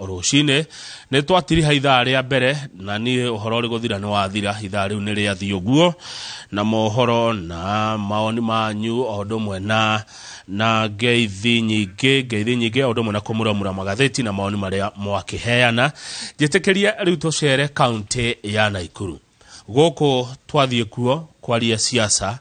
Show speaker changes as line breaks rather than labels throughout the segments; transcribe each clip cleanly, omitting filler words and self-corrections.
rucine ne twatiriha ithaa ria mbere na ni uhoro ri guthira ni wathira ithaa riu ni ria thiuguo na mohoro na maoni manyu odomwe na ngeithi nyingi odomwe na kumuramura magatheti na maoni maria mwakiheana jitekeria riu tocere county ya Nakuru goko twathie kuo kwaria siasa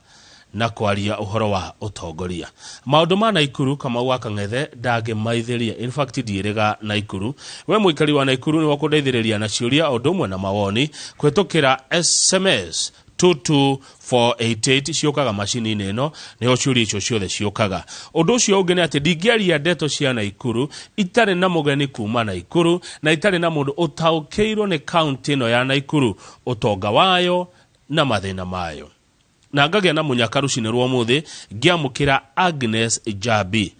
na kwaria uhoro wa utongoria maundu ma Nakuru kama waka ngethe ndage maithiria in fact direga Nakuru we muikari wa Nakuru ni wakundeithiriria na ciuria odomwe na mawoni kwetukira SMS 22488 ciokaga machini ino niho ciuria icio ciothe ciokaga undu ucio ungi ni ati ndingiaria ndeto cia Nakuru itari na mugeni kuuma Nakuru na itari na mundu utaukeirwo ni county ino ya Nakuru utonga wayo na mathina mayo na ngagĩa na munyaka rucine rwa muthi ngiamukira Agnes Njambi.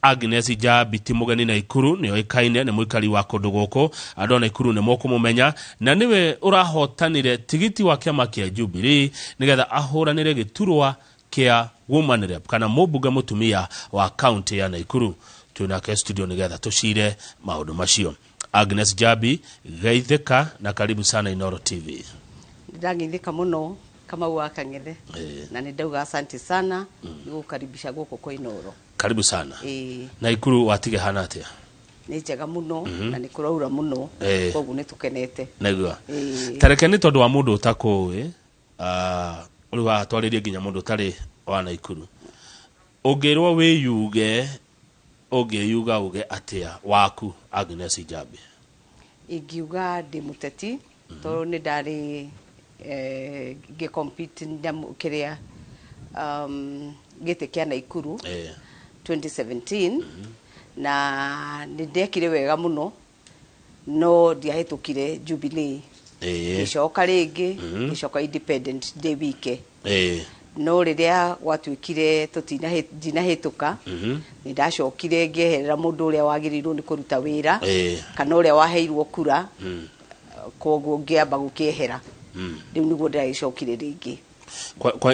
Agnes Njambi ti mugeni Nakuru ni oikaine ni muikari wa kundu goko andu Nakuru ni mokumumenya na niwe urahotanire tigiti wa kiama kia Jubilee nigetha ahuranire giturwa kia woman rep kana mubuga mutumia wa county ya Nakuru. Tunake studio nigetha tucire maundu macio. Agnes Njambi geitheka na karibu sana Inooro TV.
Ndagithika muno kama waka ngethe na ndauga asante sana gukaribisha goko kwa Inooro.
Karibu sana. Nakuru watige hana atia?
Ni njega muno na ni kuraura muno koguo ni tukenete.
Naigua. Tareke ni tondu wa mundu utakuwi uri wa twaririe nginya mundu tari wa Nakuru. Ungirwo wiyuge ungiyuga uge atia waku Agnes Njambi?
Ingiuga ndi muteti to ni ndari compete kiria gite kia Nakuru 2017 na ndekire wega muno no ndiahitukire Jubilee gicoka ringi gicoka independent day wike no riria gwatuikire tutinahituka ni ndacokire ngeherera mundu uria wagirirwo ni kuruta wira kana uria waheirwo kura koguo ngiamba gukihera riu niguo ndacokire ringi.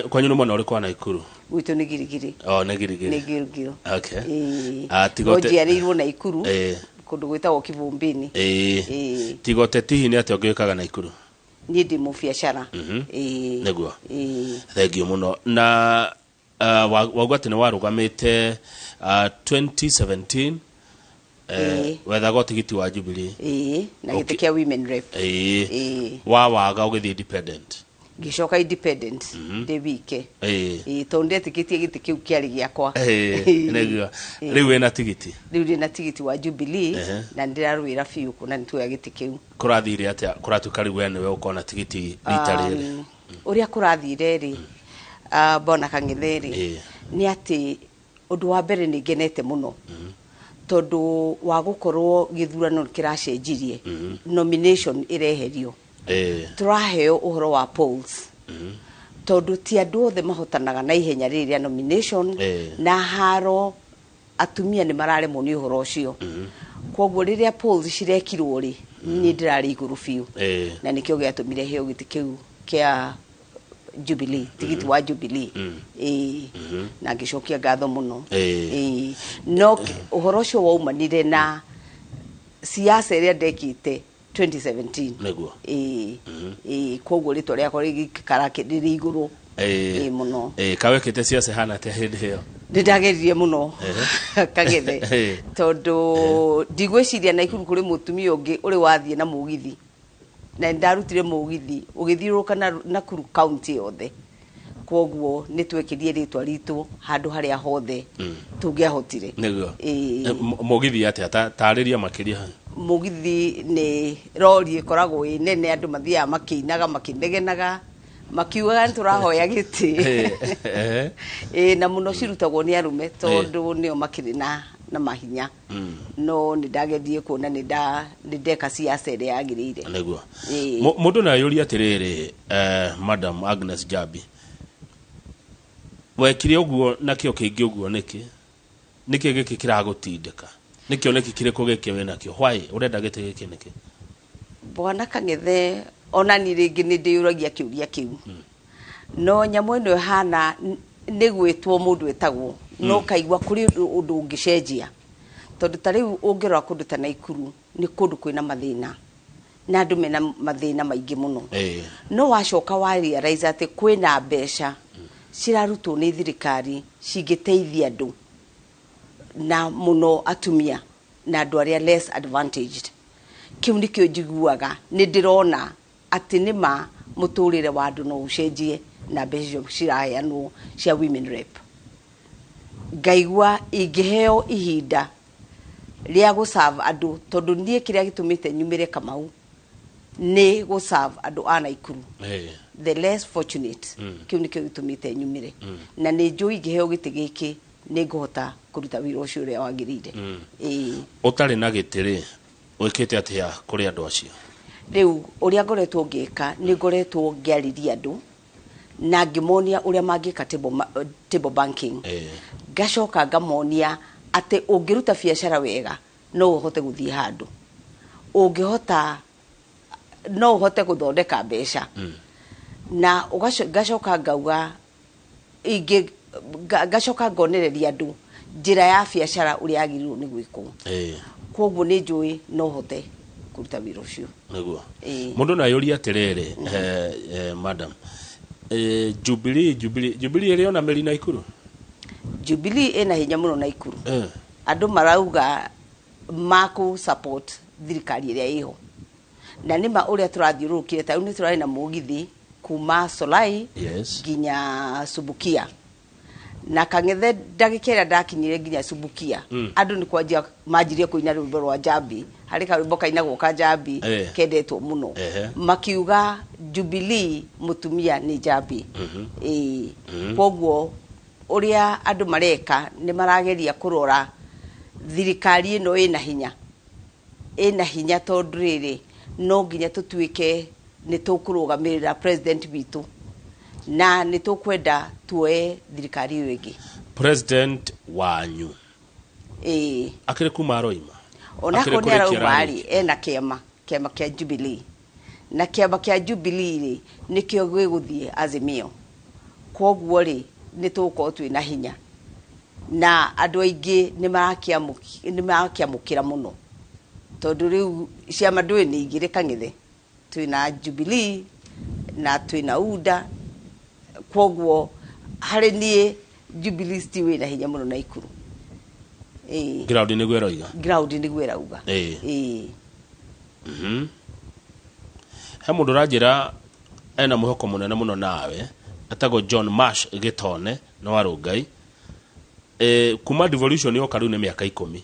Kwanyu no uri kwa Nakuru?
Witu ni girigiri.
Oh, ni girigiri.
Ni girigiri.
Okay.
Tigote. Ojiarirwo Nakuru. Kundu gwitagwo Kivumbini.
Tigote tihi ni ati ongekaga Nakuru?
Ni ndi mubiashara.
Neguo. Thank you muno. Na wagwati ni warugamite 2017 wetha go tigiti wa Jubilee.
Na gitikia women rep.
Waga ugithie independent.
Gicoka independent de wike tonde tikiti giti kiu kiari giakwa
neguo riu ena tigiti
na tigiti wa Jubilee na ndirarwira fiu kuna nituya giti kiu
kurathire atia kuratuka riu ene we ukona tigiti rita riri
uria kurathire ri bona kangitheri ni ati undu wa mbere ni ngenete muno tondu wa gukorwo githurano kiracenjirie nomination ireherio turaheo uhoro wa polls tondu ti andu othe mahotanaga na ihenya riria nomination na haro atumia ni mararemwo ni uhoro ucio koguo riria polls cirekirwo ri ni ndirari iguru fiu na nikio giatumire heo giti kiu kia Jubilee tigiti wa Jubilee na gicokia ngatho muno no uhoro ucio waumanire na siasa iria ndekite 2017
neguo
koguo ritwa riakwa rigikara kidiri iguru muno
kawekete siasa hana te hindi hiyo
ndageririe muno kagethe tondu ndigwiciria Nakuru kuri mutumia ungi uri wathie na mugithi na ndarutire mugithi ugithiuruka na Nakuru county yothe koguo nitwekirie ritwa ritu handu haria hothe tungiahotire
neguo mugithi atia tariria makiria
mugithi ni rori ikoragwo inene andu mathia makinaga makinegenaga makiuga nturahoya giti na muno cirutagwo ni arume tondu nio makiri na mahinya no ni ndagethie kuona ni ndeka siasa ire yagirire
neguo mundu na yuri atiriri Madam Agnes Njambi wekire uguo nakio kingi uguo niki giki kiragutindika nikio neki kireko giki wena kio why urenda gite giki niki
bwana kangethe ona ni ringi ni ndiuragia kiuria kiu no nyamu ino hana ni gwitwo mundu etagwo no kaigwa kuri undu ungicenjia tondu tari ungirwa kundu ta Nakuru nĩ kũndũ kwĩna mathĩna na andũ mena mathĩna maingĩ mũno no wacoka wa realize atĩ kwĩna mbeca cirarutwo nĩ thirikari cingĩteithia andũ na mũno atumia na andũ arĩa less advantaged kĩu nĩkĩo njiguaga nĩ ndĩrona atĩ nĩma mũtũrĩre wa andũ no ũcenjie na mbeca ciraheanwo cia women rep ngaigua ingĩheo ihinda rĩa gũserve andũ tondũ niĩ kĩrĩa gĩtũmĩte nyumĩre Kamau nĩ gũserve andũ a Nakuru the less fortunate kĩu nĩkĩo gĩtũmĩte nyumĩre na nĩ njũĩ ingĩheo gĩtĩ gĩkĩ nĩ ngũhota kũruta wĩra ũcio ũrĩa wagĩrĩire
ũtarĩ na gĩtĩ-rĩ wĩkĩte atĩa kũrĩ andũ acio
rĩu ũrĩa ngoretwo ngĩka nĩ ngoretwo ngĩarĩria andũ na ngĩmonia ũrĩa mangĩka table banking ngacoka ngamonia atĩ ũngĩruta biacara wega no ũhote gũthiĩ handũ ũngĩhota no ũhote gũthondeka mbeca na ngacoka ngauga ngacoka ngonereria andũ njĩra ya biacara ũrĩa yagĩrĩirwo nĩ gwĩkwo koguo nĩ njũĩ no hote kũruta wĩra ũcio
nĩguo mũndũ no ayũrie atĩrĩrĩ madam Jubilee ĩrĩ ona mĩri Nakuru
Jubilee ĩna hinya mũno Nakuru andũ marauga maku support thirikari ĩrĩa ĩho na nĩma ũrĩa tũrathiũrũrũkire ta nĩ tũrarĩ na mũgithi kuuma Solai nginya Subukia na Kang'ethe ndagĩka ĩrĩa ndakinyire nginya Subukia andũ nĩ kwanjia manjirie kũina rwĩmbo rwa Njambi harĩ karwĩmbo kainagwo ka Njambi kendetwo mũno makiuga Jubilee mũtumia nĩ Njambi koguo ũrĩa andũ mareka nĩ marageria kũrora thirikari ĩno ĩna hinya tondũ rĩrĩ no nginya tũtuĩke nĩ tũkũrũgamĩrĩra president witũ na nĩ tũkwenda tuoe thirikari ĩyo ĩngĩ
president wanyu akĩrĩ kuma aroima
onako nĩ arauma ena kĩama kĩa Jubilee na kĩama kĩa Jubilee rĩ nĩkĩo gĩgũthiĩ Azimio koguo rĩ nĩ tũgũkorwo twĩna hinya na andũ aingĩ nĩ marakĩamũkĩra mũno tondũ rĩu ciama ndũĩ nĩ igĩrĩ Kang'ethe twĩna Jubilee na twĩna UDA koguo harĩ niĩ Jubilee still wĩna hinya mũno Nakuru
ground nĩguo ĩrauga he mũndũ ũranjĩra ena mwĩhoko mũnene mũno nawe atagwo John Mash Gĩtone no Warũngai kuma devolution yoka rĩu nĩ mĩaka 10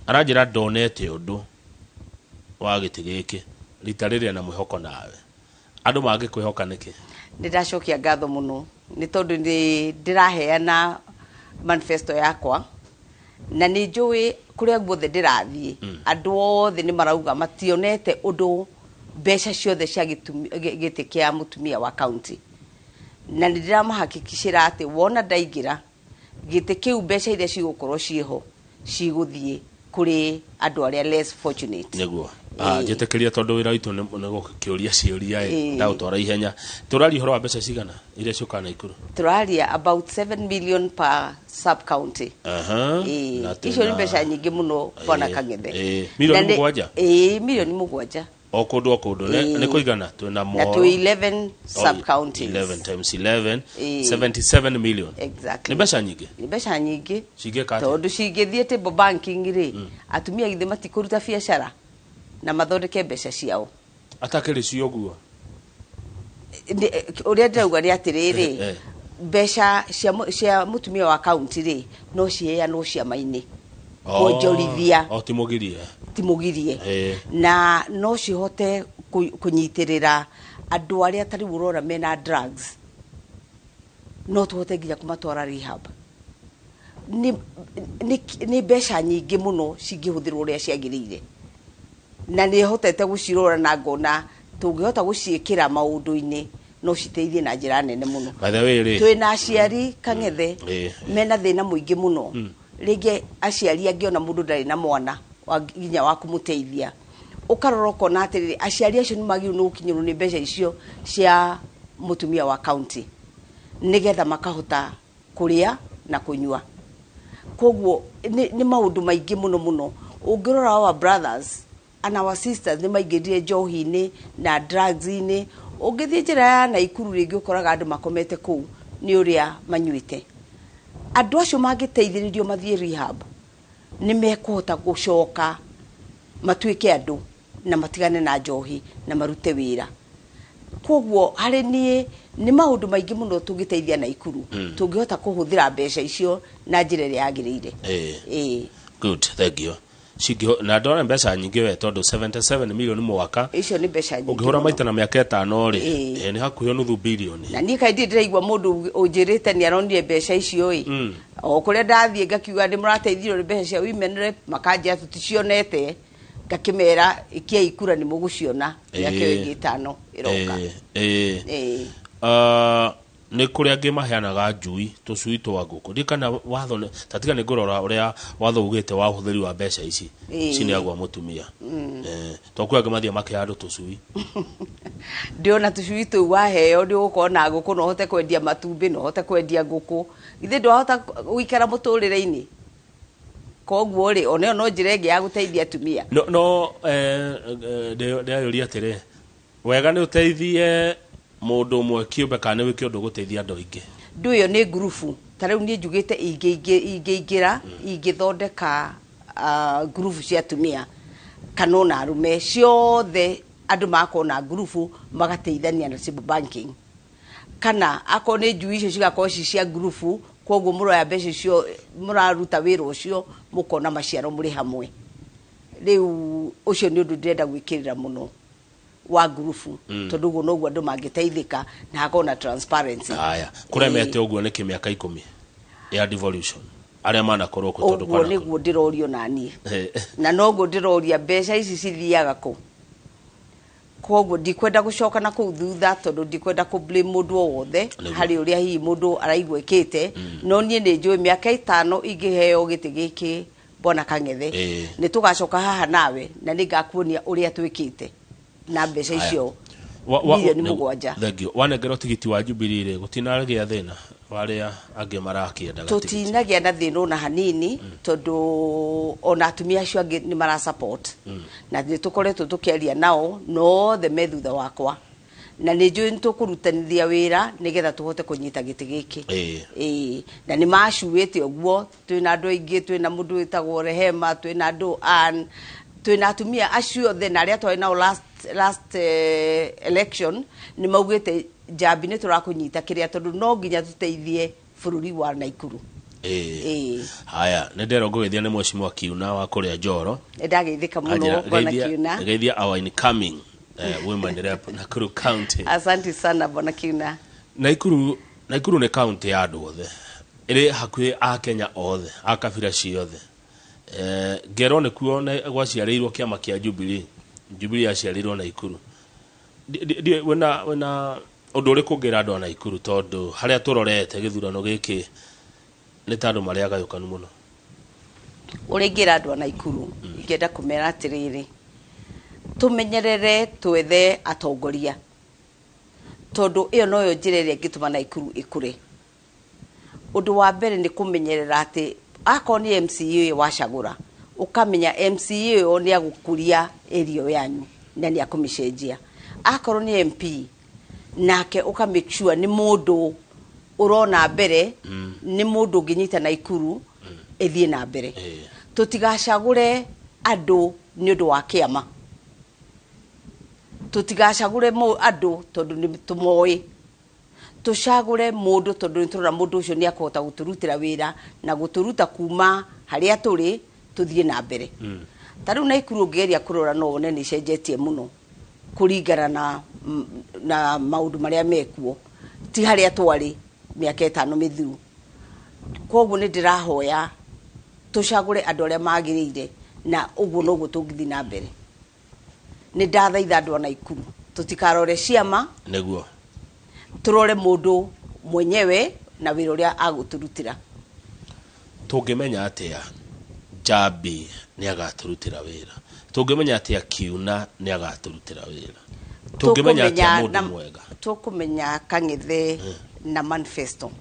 aranjĩra ndonete ũndũ wa gĩtĩ gĩkĩ rita rĩrĩa na mwĩhoko nawe andũ mangĩkwĩhoka nĩkĩ
nĩndacokia ngatho mũno nĩ tondũ nĩ ndĩraheana manifesto yakwa na nĩ njũĩ kũrĩa guothe ndĩrathiĩ andũ othe nĩ marauga mationete ũndũ mbeca ciothe cia gĩtĩ kĩa mũtumia wa county na nĩ ndĩramahakikishĩra atĩ wona ndaingĩra gĩtĩ kĩu mbeca iria cigũkorwo ciĩho cigũthiĩ kũrĩ andũ arĩa less fortunate
nĩguo njĩtĩkĩria tondũ wĩra witũ nĩ gũkĩũria ciũria ndagũtwara ihenya tũraria ũhoro wa mbeca cigana iria ciũkaga Nakuru
tũraria about 7 million per sub county icio nĩ mbeca nyingĩ mũno bwana Kang'ethe
milioni 7
milioni 7
o kũndũ nĩ kũigana twĩna mo
na 11 sub counties
11 times 11 77 million
exactly
nĩ mbeca nyingĩ
cingĩka tondũ cingĩthiĩ table banking rĩ atumia githĩ matikũruta biacara na mathondeke mbeca ciao
atakĩrĩ cio guo
ũrĩa ndĩrauga nĩ atĩrĩrĩ mbeca cia mũtumia wa county rĩ no ciheanwo ciama-inĩ kuonjorithia timũgirie na no cihote kũnyitĩrĩra andũ arĩa tarĩ ũrora mena drugs no tũhote nginya kũmatwara rehab nĩ mbeca nyingĩ mũno cingĩhũthĩrwo ũrĩa ciagĩrĩire na nĩ hotete gũcirora na ngona tũngĩhota gũciĩkĩra maũndũ-inĩ no citeithie na njĩra nene mũno twĩna aciari Kang'ethe mena thĩna mũingĩ mũno rĩngĩ aciari angĩona mũndũ ndarĩ na mwana nginya wa kũmũteithia ũkarora ũkona atĩrĩrĩ aciari acio nĩ magĩrĩirwo nĩ gũkinyĩrwo nĩ mbeca icio cia mũtumia wa county nĩgetha makahota kũrĩa na kũnyua koguo nĩ maũndũ maingĩ mũno ungirora our brothers and our sisters nĩ maingĩrire njohi-inĩ na drugs-inĩ. Ũngĩthiĩ njĩra ya Nakuru rĩngĩ ũkoraga andũ makomete kũu nĩ ũrĩa manyuĩte. Andũ acio mangĩteithĩrĩrio mathiĩ rehab nĩ mekũhota gũcoka matuĩke andũ na matigane na njohi na marute wĩra. Koguo harĩ niĩ nĩ maũndũ maingĩ mũno tũngĩteithia Nakuru tũngĩhota kũhũthĩra mbeca icio na njĩra ĩrĩa yagĩrĩire.
Good, thank you. Na ndona mbeca nyingĩ we tondũ 77 milioni mwaka
icio nĩ mbeca nyingĩ
ũngĩhũra maita na mĩaka 5 rĩ nĩ hakuhĩ nuthu bilioni.
Na niĩ kaingĩ ndĩraigua mũndũ ũnjĩrĩte nĩ aronire mbeca icio ĩ o kũrĩa ndathiĩ ngakiuga nĩ mũrateithio mbeca cia women rep makanjia tũticionete ngakĩmera ikia ikura nĩ mũgũciona mĩaka 5 ĩroka.
Nĩ kũrĩa angĩ maheanaga njui tũcui twa ngũkũ ndikana watho tatiga nĩ ngũrora ũrĩa watho ugĩte wa ũhũthĩri wa mbeca ici cini agwa mũtumia twakuaga mathia makĩandũ tũcui
ndiona tũcui tũu waheo nĩ ũgũkorwo na ngũkũ no hote kwendia matumbĩ no hote kwendia ngũkũ ithe ndwahota gũikara mũtũrĩre-inĩ. Koguo rĩ ona no njĩra ĩngĩ ya gũteithia atumia
no ndĩayũria atĩrĩ wega nĩ ũteithie mũndũ ũmwe kĩũmbe kana wĩke ũndũ gũteithia andũ aingĩ.
Ndũ ĩyo nĩ ngurubu ta rĩu niĩ njugĩte ingĩingĩra ingĩthondeka ngurubu cia atumia kana ona arume ciothe andũ makorwo na ngurubu magateithania na civil banking kana akorwo nĩ njui icio cigakorwo ci cia ngurubu koguo mũroya mbeca icio mũraruta wĩra ũcio mũkona maciaro mũrĩ hamwe. Rĩu ũcio nĩ ũndũ ndĩrenda gwĩkĩrĩra mũno wa ngurubu tondũ ũguo noguo andũ mangĩteithĩka na hakorwo na transparency.
Haya kũremete ũguo nĩ kĩmĩaka 10 ya devolution arĩa manakorwo kũ tondũ
kwana nĩguo ndĩrorio naniĩ na noguo ndĩroria mbeca ici cithiaga kũ. Koguo ndikwenda gũcoka na kũu thutha tondũ ndikwenda kũ blame mũndũ o wothe harĩ ũrĩa hihi mũndũ araigua ĩkĩte no niĩ nĩ njũĩ mĩaka 5 ingĩheo gĩtĩ gĩkĩ Bwana Kang'ethe nĩ tũgacoka haha nawe na nĩ ngakuonia ũrĩa twĩkĩte na mbeca icio milioni 7.
Thank you. Wanengero tigiti wa Jubilee gũtinagĩa thĩna warĩa angĩ marakĩenda tigiti.
Tũtinagĩa na thĩna ona hanini tondũ ona atumia acio angĩ nĩ mara support na nĩ tũkoretwo tũkĩaria nao no the methutha wakwa na nĩ njũĩ nĩtũkũrutanithia wĩra nĩgetha tũhote kũnyita gĩtĩ gĩkĩ. Na nĩ macuĩte ũguo twĩna andũ aingĩ twĩna mũndũ wĩtagwo Rehema twĩna andũ twĩna atumia acio othe na arĩa twarĩ nao last election nĩ maugĩte Njambi nĩ tũrakũnyita kĩrĩa tondũ no nginya tũteithie bũrũri wa Nakuru.
Haya nĩ ndero ngũgeithia nĩ Mheshimiwa Kiuna wa kũrĩa Njoro.
Ndageithĩka mũno Bwana Kiuna.
Ngeithia our incoming women rep Nakuru County.
Asante sana Bwana Kiuna.
Nakuru nĩ county ya andũ othe ĩrĩ hakuhĩ a Kenya othe a kabira ciothe. Ngero nĩ kuo gwaciarĩirwo kĩama kĩa Jubilee yaciarĩirwo Nakuru. Wena ũndũ ũrĩkũ ngĩra andũ a Nakuru tondũ harĩa tũrorete gĩthurano gĩkĩ nĩ ta andũ marĩa agayũkanu mũno.
Ũrĩa ingĩra andũ a Nakuru ingĩenda kũmera atĩrĩrĩ tũmenyerere twethe atongoria tondũ ĩyo noyo njĩra ĩrĩa ĩngĩtũma Nakuru ĩkũre. Ũndũ wa mbere nĩ kũmenyerera atĩ akorwo nĩ MCA wacagũra ukamenya MCA o nĩ agũkũria area yanyu na nĩ akũmĩcenjia. Akorwo nĩ MP nake uka make sure nĩ mũndũ urona mbere nĩ mũndũ ũngĩnyita Nakuru ĩthiĩ na mbere. Tũtigacagũre andũ nĩ ũndũ wa kĩama. Tũtigacagũre andũ tondũ nĩ tũmoĩ. Tũcagũre mũndũ tondũ nĩ tũrona mũndũ ũcio nĩ akũhota gũtũrutĩra wĩra na gũtũruta kuuma harĩa tũrĩ tũthiĩ na mbere. Ta rĩu Nakuru ũngĩgeria kũrora no wone nĩ cenjetie mũno kũringana na maũndũ marĩa mekuo ti harĩa twarĩ mĩaka 5 mĩthiru. Koguo nĩ ndĩrahoya tũcagũre andũ arĩa magĩrĩire na ũguo noguo tũngĩthiĩ na mbere. Nĩ ndathaitha andũ a Nakuru tũtikarore ciama
nĩguo
turore mũndũ mwenyewe na wĩra ũrĩa agũtũrutĩra.
Tũngĩmenya atĩa Njambi nĩ agatũrutĩra wĩra? Tũngĩmenya atĩa Kiuna nĩ agatũrutĩra wĩra? Tũngĩmenya atĩa mũndũ mwega?
Tũkũmenya Kang'ethe na manifesto.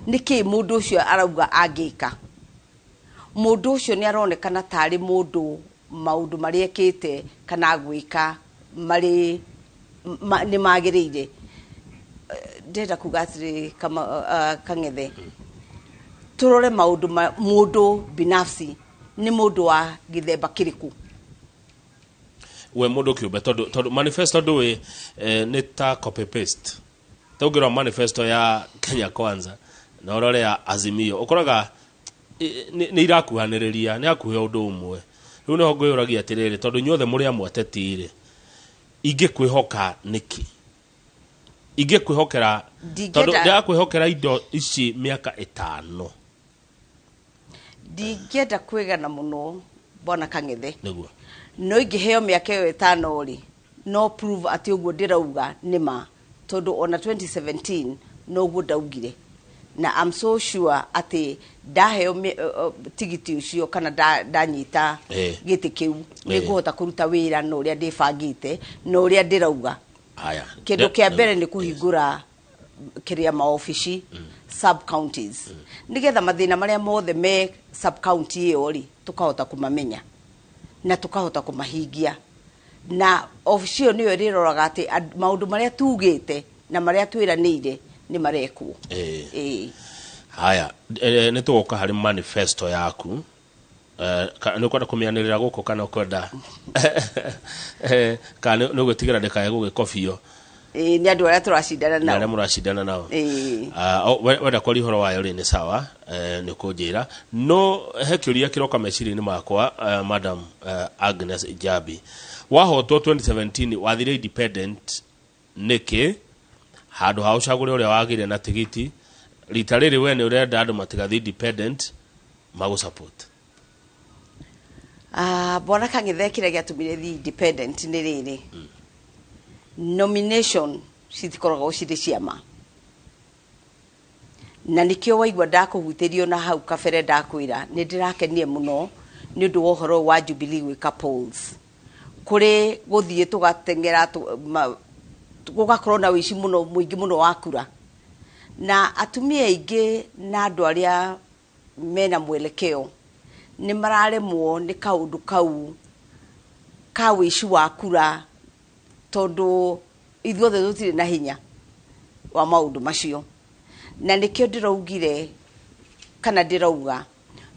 Nĩkĩ mũndũ ũcio arauga angĩka? mundu ucio ni aronekana tari mundu maundu mari ekite kana gwika mari ni magirire ndenda kugatiri kama Kangethe turore maundu mundu binafsi ni mundu wa githemba kiriku
we mundu kiumbe tondu manifesto ndui ni ta copy paste taugira manifesto ya Kenya Kwanza na urore ya Azimio ukoraga ni irakuhaniriria ni akuhe undu umwe riu no ngwiragia atiriri tondu nyothe muri amweteti ri ingikwihoka niki ingikwihokera tondu ndakwihokera indo ici miaka 5
ndingenda kwigana muno bona Kangethe niguo no ingiheo miaka 5 ri no prove ati uguo ndirauga nima tondu ona 2017 no uguo ndaugire na I'm so sure ati ndaheo tigiti ucio kana ndanyita giti kiu niguhota kuruta wira no uria ndibangite no uria ndirauga
haya
kindu kia mbere ni kuhingura kiria maofici sub counties nigetha mathina maria mothe me sub county iyo ri tukahota kumamenya na tukahota kumahingia na ofici iyo niyo riroraga ati maundu maria tugite na maria twiranire ni marekwo
haya ni tugoka hari manifesto yaku ni kwenda kumianirira guko kana ukwenda kana no gutigira ndikaye gugikofio
ni andu aria turacindana nao
na muracindana nao wenda kwa rihoro wayo ri ni sawa ni kunjira no hekiuria kiroka meciri-ini makwa madam Agnes Njambi wahotwo 2017 wathire independent niki handu ha ucagure uria wagire na tigiti rita riri we ni urenda andu matigathi independent magu support
bona Kangethe kire giatumire thi independent ni riri nomination citikoraga ciri ciama na nikio waigua ndakuhutirio na hau kabere ndakwira ni ndirakenie muno ni undu wa uhoro wa Jubilee gwika polls kuri guthie tugatengera gugakorwo na wici muno muingi muno wa kura na atumia aingi na andu aria mena mwelekeo ni mararemwo ni kaundu kau ka wici wa kura tondu ithuothe tutire na hinya wa maundu macio na nikio ndiraugire kana ndirauga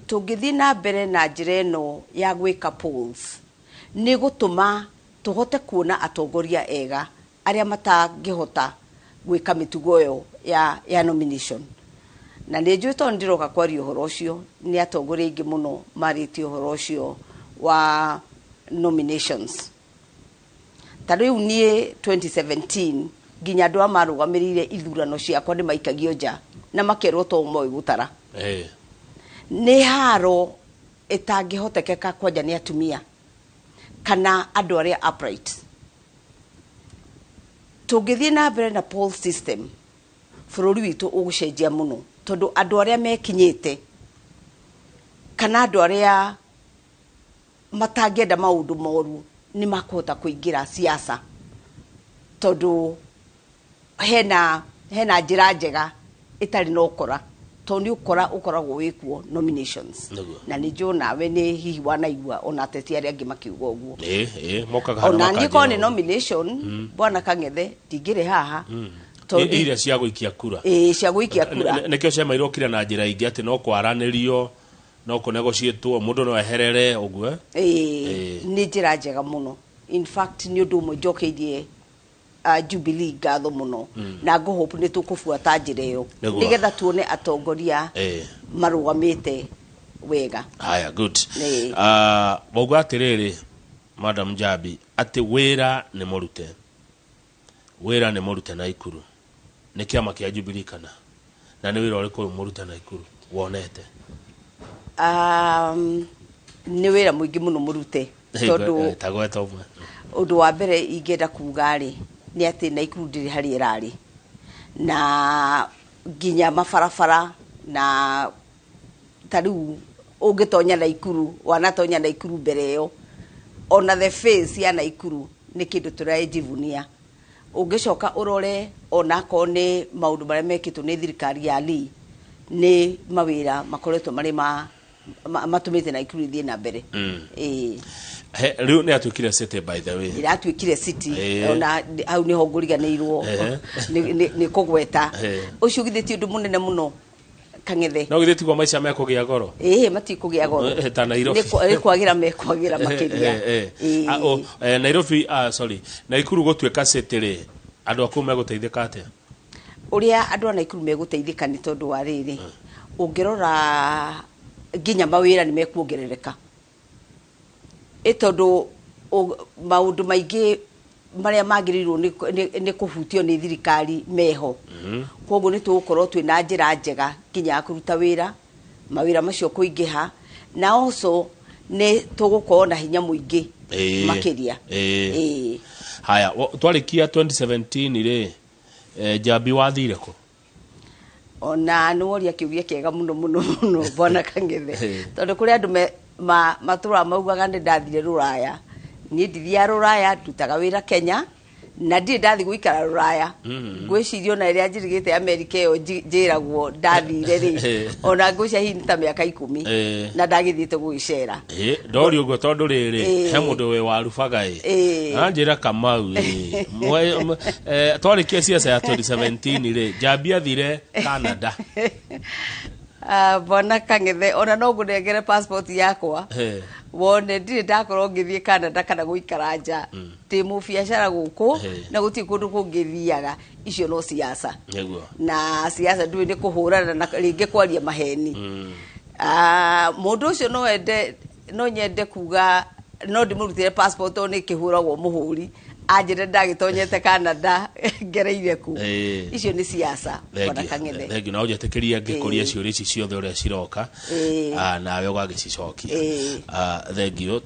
tungithi na mbere na njira ino ya gwika polls ni gutuma tuhote kuona atongoria ega aria matangihota gwika mitugo yo ya nomination na ni njui to ndiroka kwaria uhoro ucio ni atongoria ingi muno mariti uhoro ucio wa nominations tariu nie 2017 ginya andu amarugamirire ithurano ciakwa ni maikagio nja na makerwo to moi gutara ni haro etangihotekeka kwanja ni atumia kana andu aria upright tungithie na mbere na poll system bururi witu ugucenjia muno tondu andu aria mekinyite kana andu aria matangenda maundu moru ni makuhota kuingira siasa tondu hena njira njega itari no ukora tondu ukoragwo wikuo nominations na ni jo nawe ni hihi wanaigua ona ateti aria angi makiuga uguo
mokaga hana
ona ndiko ni nomination bwana Kangethe ndingire haha
tondu iria cia guikia kura
cia guikia kura
nikio cema irokira na njira ingi ati no kwaranirio no kunegotiatwo mundu no eherere uguo
ni njira njega muno in fact ni undu umwe njokeirie Jubilee ngatho muno na ngo hope ni tukufuata njira iyo nigetha tuone atongoria marugamite wega
haya good bogo atiriri madam Njambi ati wira ni morute na Ikuru ni kiama kia Jubilee kana na ni wira uriku morute na Ikuru wonete
ni wira mwingi muno morute tondu
tagweta umwe
undu wa mbere ingenda kuga ri ni ati na Ikuru ndiri hari irari na ginya mafarafara na tariu ungitonya na Ikuru wanatonya na Ikuru mbere yo ona the face ya na Ikuru ni kindu turajivunia ungicoka urore ona ko ni maundu maria mekitwo ni thirikari ya Lee ni mawira makoretwo mari matumite Nakuru thie na mbere
riu ni atwikire city by the way
iratwikire city ona au ni ho nguriganirwo ni kugweta ucio githeti undu munene muno Kangethe
no githeti kwa maisha meko gia goro
mati kugia goro
ta Nairobi
ni kwagira mekwagira makiria
Nairobi sorry Nakuru gutwika city ri andu aku meguteithika atia
uria andu a Nakuru meguteithika ni tondu wa riri ungirora ginya mawira ni mekuongerereka tondu maundu maingi maria magirirwo ni kuhutio ni thirikari meho koguo ni tugukorwo twina njira njega ginya kuruta wira mawira macio kuingiha na also ni tugukorwo na hinya muingi makiria
haya twarikia 2017 ri Njambi wathire ko
ona nuoria kiuria kiega muno bona Kangethe tondu kuri andu matura maugaga ndi ndathire Ruraya ni ndithia Ruraya ndutaga wira Kenya na ndi ndathi guikara Ruraya ngwicirio na iria njirigite America yo njiragwo ndathire ri ona ngwicia hihi ta miaka 10 na ndagithiite guicera
ndori ugo tondu riri he mundu we warubaga anjira Kamau twarikia siasa ya 2017 ri Njambi athire Canada
bona Kangethe ona no ngurengere passport yakwa wone ndire ndakorwo ngithie Canada kana guikara nja ti mu biacara guku na guti kundu kungithiaga icio no siasa na siasa ndui ni kuhurana na ringi kwaria maheni mundu ucio no nyende kuga no ndimurutire passport ni kihuragwo muhuri ajire ndagitonyete Canada ngereire ku icio ni siasa bona Kangethe
thegi no jetekeria ngikuria ciuri ici ciothe uria ciroka nawe ugagicokia thegi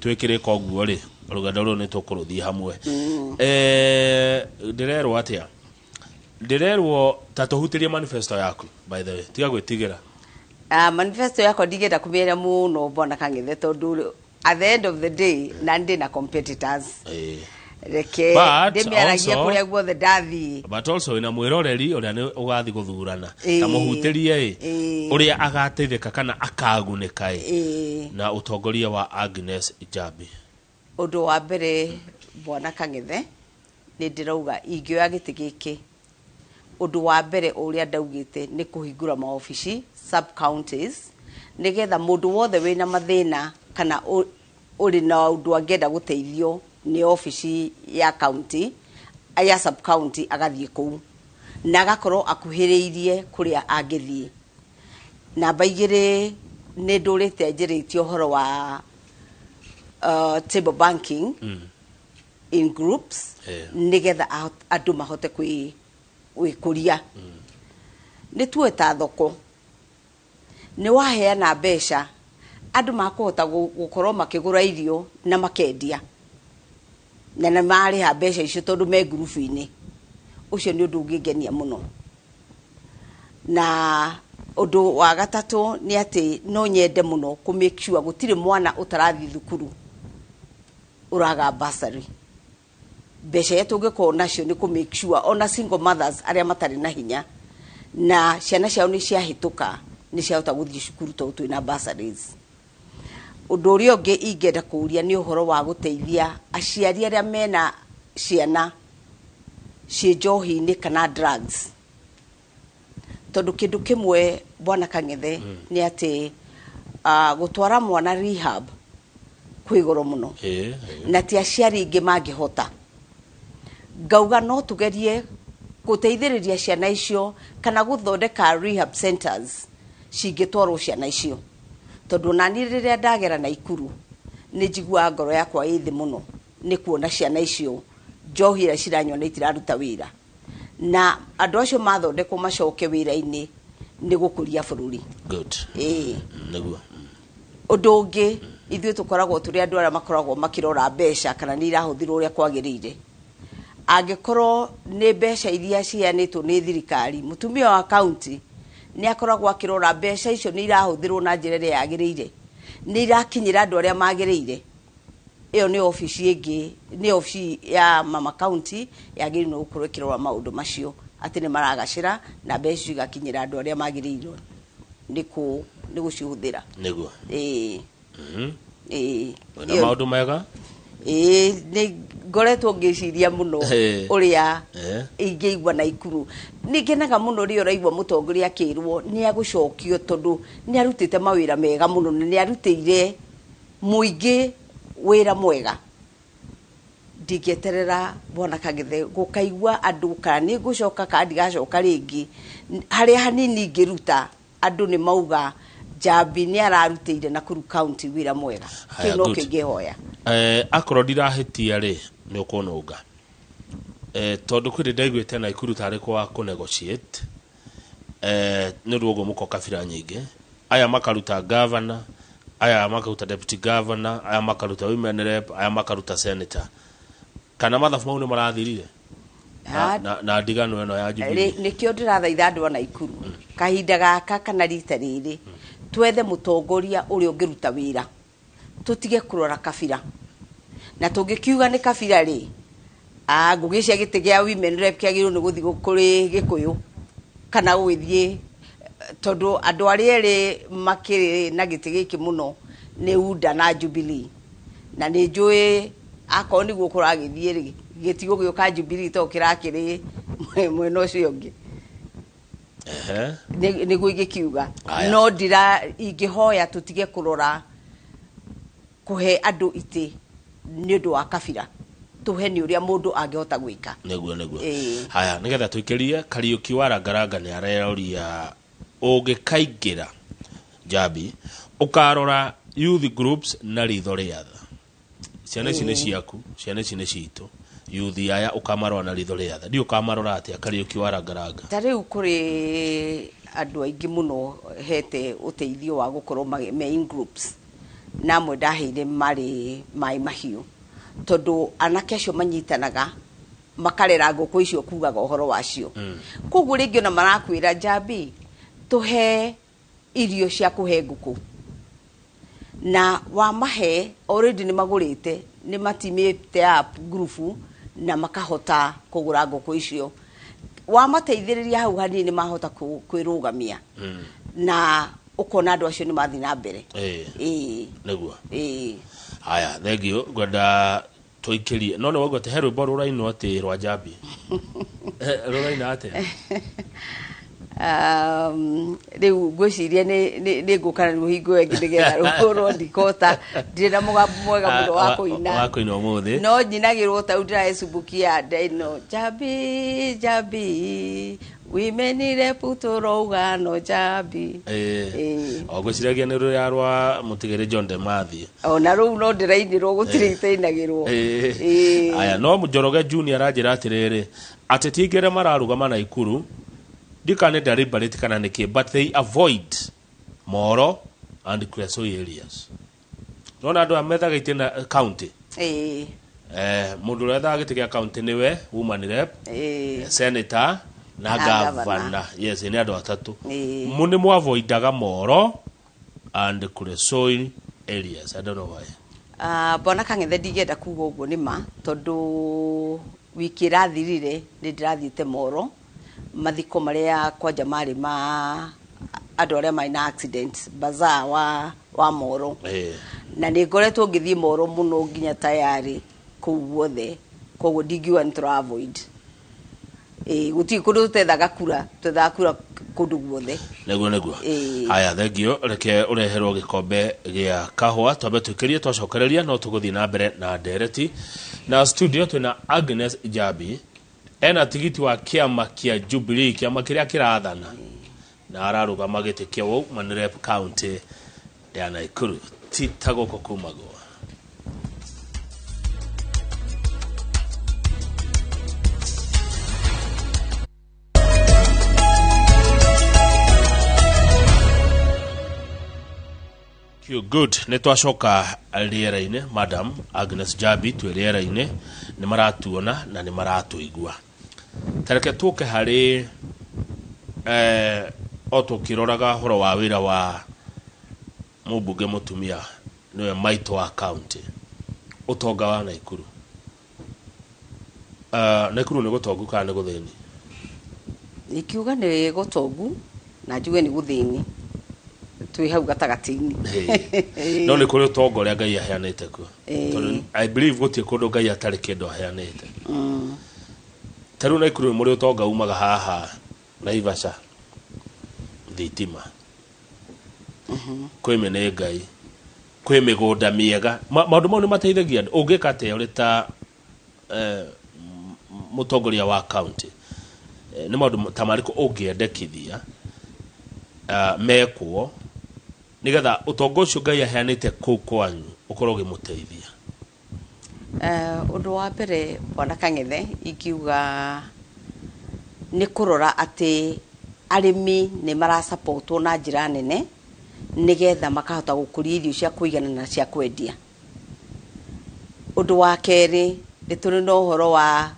twikire koguo ri rugendo ru ni tukuruthia hamwe ndirerwo atia ndirerwo tatuhutirie manifesto yaku by the way tiga gwitigira
manifesto yako ndigenda kumiera muno bona Kangethe tondu at the end of the day nandi na competitors
but also ina mwiroreri uria ni ugathi guthurana tamuhutirie uria agateithika kana akagunika na utongoria wa Agnes Njambi
undu wa mbere bona Kangethe ni ndirauga ingioya giti giki undu wa mbere uria ndaugite ni kuhingura maofici sub counties nigetha mundu wothe wina mathina kana uri na undu angenda guteithio ni office ya county aya sub county agathie ku na agakorwo akuhiriirie kuria angithie na baigire ni ndurite njirite uhoro wa table banking in groups nigetha andu mahote kwikuria ni tueta thoko ni waheana mbeca andu makuhota gukorwo makigura irio na makendia na mari ha mbeca icio tondu me group-ini ucio ni undu ungigenia muno na undu wa gatatu ni ati no nyende muno ku make sure gutire mwana utarathi thukuru uraga bursary mbeca yetu ngiko nacio ni ku make sure ona single mothers aria matari na hinya na ciana ciao ni ciahituka ni ciahota guthii cukuru tondu twina bursaries undu uria ungi ingenda kuria ni uhoro wa guteithia aciari aria mena ciana cie njohi-ini kana drugs tondu kindu kimwe bwana Kangethe ni ati gutwara mwana rehab kwigoro muno na ti aciari ingi mangihota ngauga no tugerie guteithiriria ciana icio kana guthondeka rehab centers cingitwarwo ciana icio tondu nani riria ndagera Nakuru ni njigua ngoro yakwa ithi muno ni kuona ciana icio njohi ira ciranywa ni tiraruta wira na andu acio mathondekwo macoke wira-ini ni gukuria bururi
good naguo
undu ungi ithuĩ tukoragwo turi andu aria makoragwo makirora mbeca kana ni irahuthirwo uria kwagiriire angikorwo ni mbeca iria cianitwo ni thirikari mutumia wa county ni akoragwo akirora mbeca icio ni irahuthirwo na njira iria yagiriire ni irakinyira andu aria magiriire iyo ni office ingi ni office ya mama county yagiriire no gukorwo ikirora maundu macio ati ni maragacira na mbeca igakinyira andu aria magiriirwo ni ku nĩ gũcihuthĩra
nĩguo na
Iyo-
maũndũ mega
nĩ ngoretwo ngĩciria mũno ũrĩa ingĩigua Nakuru. Nĩ ngenaga mũno rĩrĩa ũraigua mũtongoria akĩrwo nĩ agũcokio tondũ nĩ arutĩte mawĩra mega mũno na nĩ arutĩire mũingĩ wĩra mwega. Ndingĩeterera Bwana Kang'ethe gũkaigua andũ kana nĩ ngũcoka kana ndigacoka rĩngĩ harĩa hanini ngĩruta andũ nĩ mauga Njambi nĩ ararutĩire Nakuru County wĩra mwega. Kĩu no kĩngĩhoya.
Akorwo ndirahĩtia rĩ nĩ ũkũnũnga tondũ kwĩrĩ ndaiguĩte Nakuru tarĩ kwa kũ-negotiate nĩ ũndũ ũguo mũko kabira nyingĩ, aya makaruta governor, aya makaruta deputy governor, aya makaruta women rep, aya makaruta senator. Kana mathabu mau nĩ marathirire na ndigano ĩno ya Jubilee.
Nĩkĩo ndĩrathaitha andũ a Nakuru kahinda gaka kana rita rĩrĩ twethe mũtongoria ũrĩa ũngĩruta wĩra, tũtige kũrora kabira. Na tũngĩkiuga nĩ kabira rĩ, ngũgĩ cia gĩtĩ gĩa women rep kĩagĩrĩirwo nĩ gũthiĩ kũrĩ Gĩkũyũ kana gũgĩthiĩ, tondũ andũ arĩa erĩ makĩrĩ na gĩtĩ gĩkĩ mũno nĩ UDA na Jubilee, na nĩ njũĩ akorwo nĩguo kũragĩthiĩ rĩ gĩtigũgĩũka Jubilee to kĩrakĩrĩ mwena ũcio ũngĩ. Nĩguo ingĩkiuga no ingĩhoya tũtige kũrora kũhe andũ itĩ nĩ ũndũ wa kabira, tũhe nĩ ũrĩa mũndũ angĩhota gwĩka.
Nĩguo haya nĩgetha tũikĩrie Kariuki wa Rangaranga nĩ areroria ũngĩkaingĩra Njambi ũkarora youth groups na ritho rĩa tha. Ciana ici nĩ ciaku, ciana ici nĩ citũ, youth aya ũkamarora na ritho rĩa tha. Ndi ũkamarora atĩa Kariuki wa Rangaranga?
Ta rĩu kũrĩ andũ aingĩ mũno hete ũteithio wa gũkorwo main groups na amwe ndaheire marĩ maĩ mahiũ, tondũ anake acio manyitanaga makarera ngũkũ icio kugaga ũhoro wacio. Koguo rĩngĩ ona marakwĩra Njambi tũhe irio cia kũhe ngũkũ, na wamahe already nĩ magũrĩte, nĩ matimĩte up group na makahota kũgũra ngũkũ icio. Wamateithĩrĩria hau hanini mahota kwĩrũgamia na ũkona andũ acio nĩ mathiĩ na mbere.
Nĩguo haya thengio ngwenda tũikĩrie no nĩ waigua atĩ he rwĩmbo rũrainwo atĩ rwa Njambi rũraina atĩa?
Rĩu ngwĩciria nĩ ngũkana rũhingo ĩngĩ nĩgetha rũhũrwo ndikota, ndirĩ na mũgambo mwega mũno wa kũina
ũmũthĩ,
no nyinagĩrwo ta ndĩracumbukia nda ĩno Njambi Njambi women rep tũrauga no Njambi.
Ngwĩciragia nĩ rũya rwa mũtigĩrĩ John Demathi,
ona rũu no ndĩrainĩrwo gũtirĩ itainagĩrwo.
Aya no Njoroge Junior aranjĩra atĩrĩrĩ atĩ ti ngere mararugama Nakuru ndikane deliberate kana nĩkĩ, but they avoid Moro and Kuresoi areas. Nona andũ amethaga itĩ na county mũndũ ũrĩa ethaga gĩtĩ gĩa county nĩwe woman rep, senator na governor. Yes, nĩ andũ atatũ nĩ mũavoidaga Moro and Kuresoi areas. I don't know why.
Bwana Kang'ethe ndingĩenda kuga ũguo nĩ ma, tondũ wiki ĩrathirire nĩ ndĩrathiĩte Moro mathiko marĩa kwanja marĩ ma andũ arĩa marĩ na accident bazaar wa Moro, na nĩ ngoretwo ngĩthiĩ Moro mũno nginya tayari kũu guothe, koguo ndingiuga nĩ tũra avoid. Gũtirĩ kũndũ tũtethaga kura, twethaga kura kũndũ guothe.
Nĩguo haya thengio reke ũreherwo gĩkombe gĩa kahũa twambe twĩkĩrie twacokereria no tũgũthiĩ na mbere na ndereti na studio twĩna Agnes Njambi ena tigiti wa kĩama kĩa Jubilee, kĩama kĩrĩa kĩrathana na ararũgama gĩtĩ kĩa women rep county ya Nakuru tita gũkũ kuuma gwa. You good nĩ twacoka rĩera-inĩ. Madam Agnes Njambi twĩ rĩera-inĩ nĩ maratuona na nĩ maratũigua. Tareke tũke harĩ o tũkĩroraga horo wa wĩra wa mũmbunge mũtumia nĩwe maitũ wa county ũtonga wa Nakuru. Nakuru nĩ gũtongu kana nĩ gũthĩni?
Ikiuga nĩ gũtongu na njuge nĩ gũthĩni, twi hau gatagati-ini
no nä kå rä å tonga å rä a ngai aheanä te kuo I believe gå tiä kå ndå ngai atarä kä ndå aheanä te ta rä u Nakuru må rä å tonga umaga haha Naivasha thitima kwä mä nä ngai kwä mä gå nda mä ega maå mau nä mateithagia å ngä ka atä å rä ta må tongoria wa county nä maå ta marä kå å ngä endekithia mekwo nä getha å tonga å cio ngai aheanä te kå u kwanyu å korwo å gä må teithia
å ndå wa mbere Bwana Kang'ethe ingiuga nä kå rora atä arĩmi nä marasapotwo na njĩra nene nä getha makahota gå kå ria irio cia kå igana na cia kwendia. Å ndå wa kerä nä tå rä na å horo wa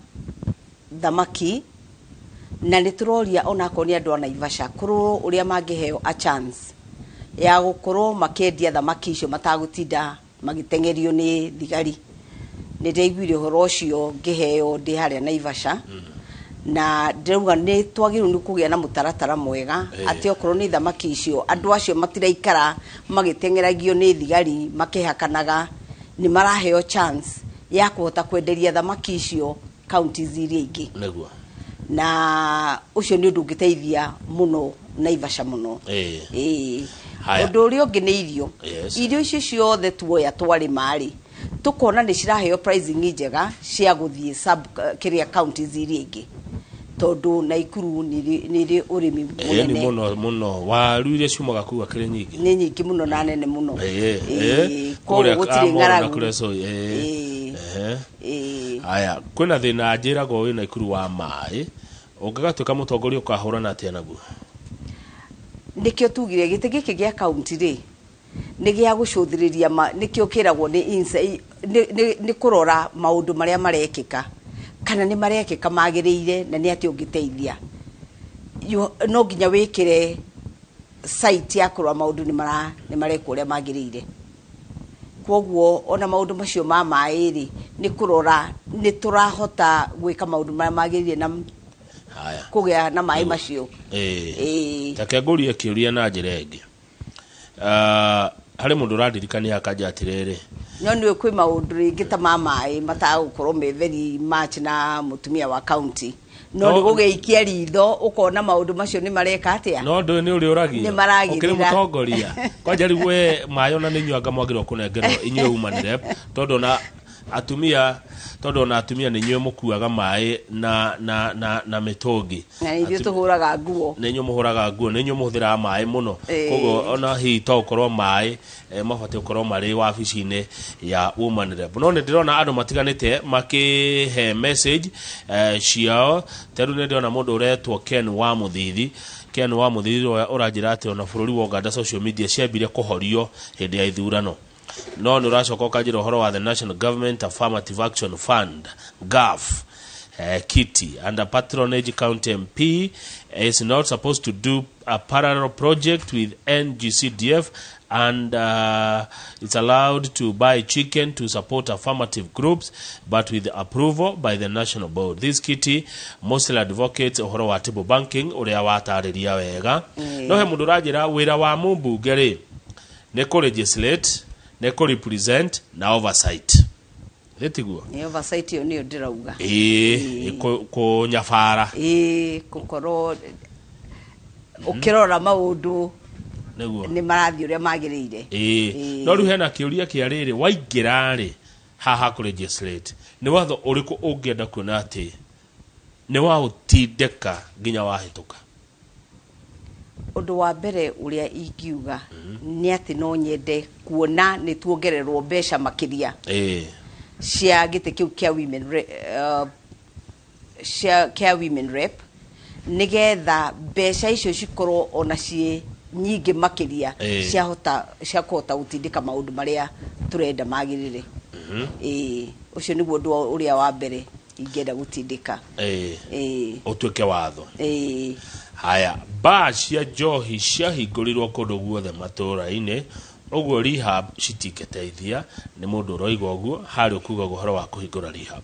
thamaki na nä tå roria onakorwo nä andå a Naivasha kå rå å rä a mangä heo a chance ya gå korwo makendia thamaki icio matagå tinda magä tengerio nä thigari. Nä ndaiguire å horo å cio ngä heo ndä harä a Naivasha na ndĩrauga nĩ twagĩrĩirwo nĩ kũgĩa na mũtaratara mwega atĩ okorwo nĩ thamaki icio andũ acio matiraikara magĩtengeragio nĩ thigari makĩhakanaga nĩ maraheo chance ya kũhota kwenderia thamaki icio counties iria ingĩ na ũcio nĩ ũndũ ũngĩteithia mũno Naivasha mũno. Ũndũ ũrĩa ũngĩ nĩ irio icio ciothe tuoya twarĩma-rĩ tukona nĩ ciraheo pricing njega cia gũthiĩ sub kĩrĩa counties iria ingĩ tondu Nakuru nĩ rĩ ũrĩmi mũnene
mũno waru iria ciumaga kuu akĩrĩ nyingĩ
nĩ nyingĩ mũno na nene mũno kũrĩa gũtirĩ ng'aragu
haya kwĩna thĩna njĩraga wĩ Nakuru wa maĩ ũngĩgatuĩka mũtongoria ũkahũrana atĩa naguo?
Nĩkĩo tugire gĩtĩ gĩkĩ gĩa county rĩ nĩ gĩa gũcũthĩrĩria nĩkĩo kĩragwo nĩ kũrora maũndũ marĩa marekĩka kana nĩ marekĩka magĩrĩire na nĩ atĩ ũngĩteithia no nginya wĩkĩre site ya kũrora maũndũ nĩ marekwo ũrĩa magĩrĩire. Kwoguo ona maũndũ macio ma maĩ rĩ nĩ kũrora nĩ tũrahota gwĩka maũndũ marĩa magĩrĩire na kũgĩa na maĩ macio.
Take ngũrie kĩũria na njĩra ĩngĩ harĩ mũndũ ũrandirikania akanja atĩrĩrĩ
no nĩ kwĩ maũndũ rĩngĩ ta ma maĩ matagũkorwo me very much na mũtumia wa county no nĩ gũgĩikia ritho ũkona maũndũ macio nĩ mareka atĩa no ndũ nĩ ũrĩ ũragia ũkĩrĩ mũtongoria kwanja rĩu we maĩ ona nĩ inyuanga mwagĩrĩirwo kũnengerwo inyuĩ umanire tondũ na atumia nĩ inyuĩ mũkuaga maĩ na mĩtũngi na inyuĩ tũhũraga nguo
nĩ inyuĩ mũhũraga nguo nĩ inyuĩ mũhũthĩraga maĩ mũno koguo ona hihi to gũkorwo maĩ mabatiĩ gũkorwo marĩ wabici-inĩ ya woman rep no nĩ ndĩrona andũ matiganĩte makĩhe message ciao tarĩu nĩ ndĩrona mũndũ ũretwo Ken wa Mũthithi ũrĩa ũranjĩra atĩ ona bũrũri wa Uganda social media ciambire kũhorio hĩndĩ ya ithurano no nĩ ũracoka ũkanjĩra ũhoro wa the National Government Affirmative Action Fund GAF Kitty under patronage county MP is not supposed to do a parallel project with NGCDF and it's allowed to buy chicken to support affirmative groups but with approval by the national board. This Kitty mostly advocates ũhoro wa table banking ũrĩa watarĩria wega no he mũndũ ũranjĩra wĩra wa mũmbunge rĩ nĩ kũ legislate nĩ kũ represent na oversight retiguo
nĩ oversight yo nĩyo ndĩrauga
kũnyabara
gũkorwo ũkĩrora maũndũ nĩ marathiĩ ũrĩa magĩrĩire
no rĩu hena kĩũria kĩa rĩrĩ waingĩra rĩ haha kũ legislate nĩ watho ũrĩkũ ũngĩenda kuona atĩ nĩ waũtindĩka nginya wahĩtũka?
Ũndũ wa mbere ũrĩa ingiuga nĩ atĩ no nyende kuona nĩ tuongererwo mbeca makĩria cia gĩtĩ kĩu kĩa women rep nĩgetha mbeca icio cikorwo ona ciĩ nyingĩ makĩria cia kũhota gũtindĩka maũndũ marĩa tũrenda magĩrĩre. Ũcio nĩguo ũndũ ũrĩa wa mbere ingĩenda gũtindĩka
ũtuĩke watho. Haya baa cia njohi ciahingũrirwo kũndũ guothe matũũra-inĩ ũguo rehab citingĩteithia nĩ mũndũ ũroiga ũguo harĩ ũkuga ũhoro wa kũhingũra rehab.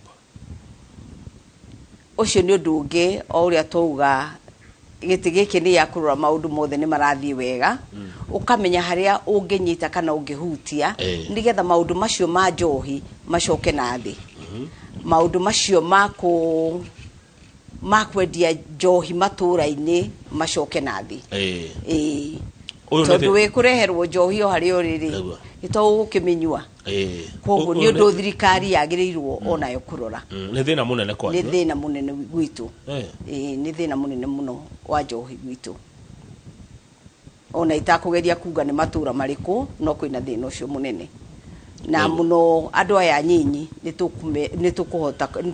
Ũcio nĩ ũndũ ũngĩ o ũrĩa twauga gĩtĩ gĩkĩ nĩ ya kũrora maũndũ mothe nĩ marathiĩ wega ũkamenya harĩa ũngĩnyita kana ũngĩhutia nĩgetha maũndũ macio ma njohi macoke na thĩ maũndũ macio ma kwendia njohi matũra-inĩ macoke na thĩ tondũ wĩ kũreherwo njohi o harĩa ũrĩrĩ gĩtogũkĩmĩnyua koguo nĩ ũndũ thirikari yagĩrĩirwo onayo kũrora
nĩ thĩna mũnene kwanyu
nĩ thĩna mũnene gwitũ nĩ thĩna mũnene mũno wa njohi gwitũ ona itakũgeria kuga nĩ matũra marĩkũ no kwĩna thĩna ũcio mũnene na mũno andũ aya nyinyi nĩ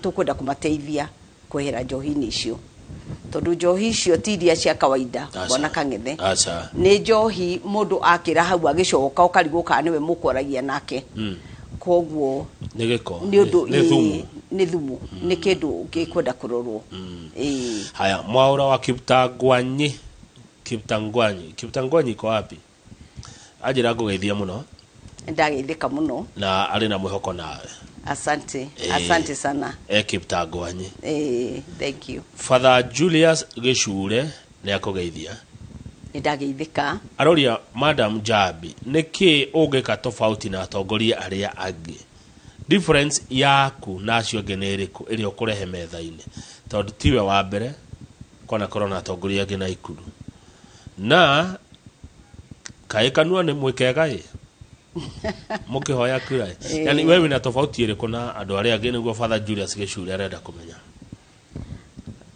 tũkwenda kũmateithia kwehera njohi-inĩ icio tondũ njohi icio ti iria cia kawaida bwana Kang'ethe nĩ njohi mũndũ akĩra hau agĩcoka ũkarigwo kana nĩwe mũkwaragia nake koguo nĩ ũndũ nĩ thumu nĩ kĩndũ gĩkwenda kũrorwo
haya mwaura wa Kiptangwanyi iko wapi ajira ngũgeithia mũno
ndageithĩka mũno na
arĩ na mwĩhoko nawe
asante sana
Kiptangwanyi
thank you
Father Julius Gĩcure nĩ akũgeithia
ndageithĩka
aroria Madam Njambi nĩkĩ ũngĩka tofauti na atongoria arĩa angĩ difference yaku na acio angĩ nĩ ĩrĩkũ ĩrĩa ũkũrehe metha-inĩ tondũ tiwe wa mbere kona korona atongoria angĩ na Nakuru na kaĩ kanua nĩ mwĩkega mũkĩhoya kura yani wewe na tofauti ĩrĩkũ na andũ arĩa angĩ nĩguo Father Julius Gĩcure arenda kũmenya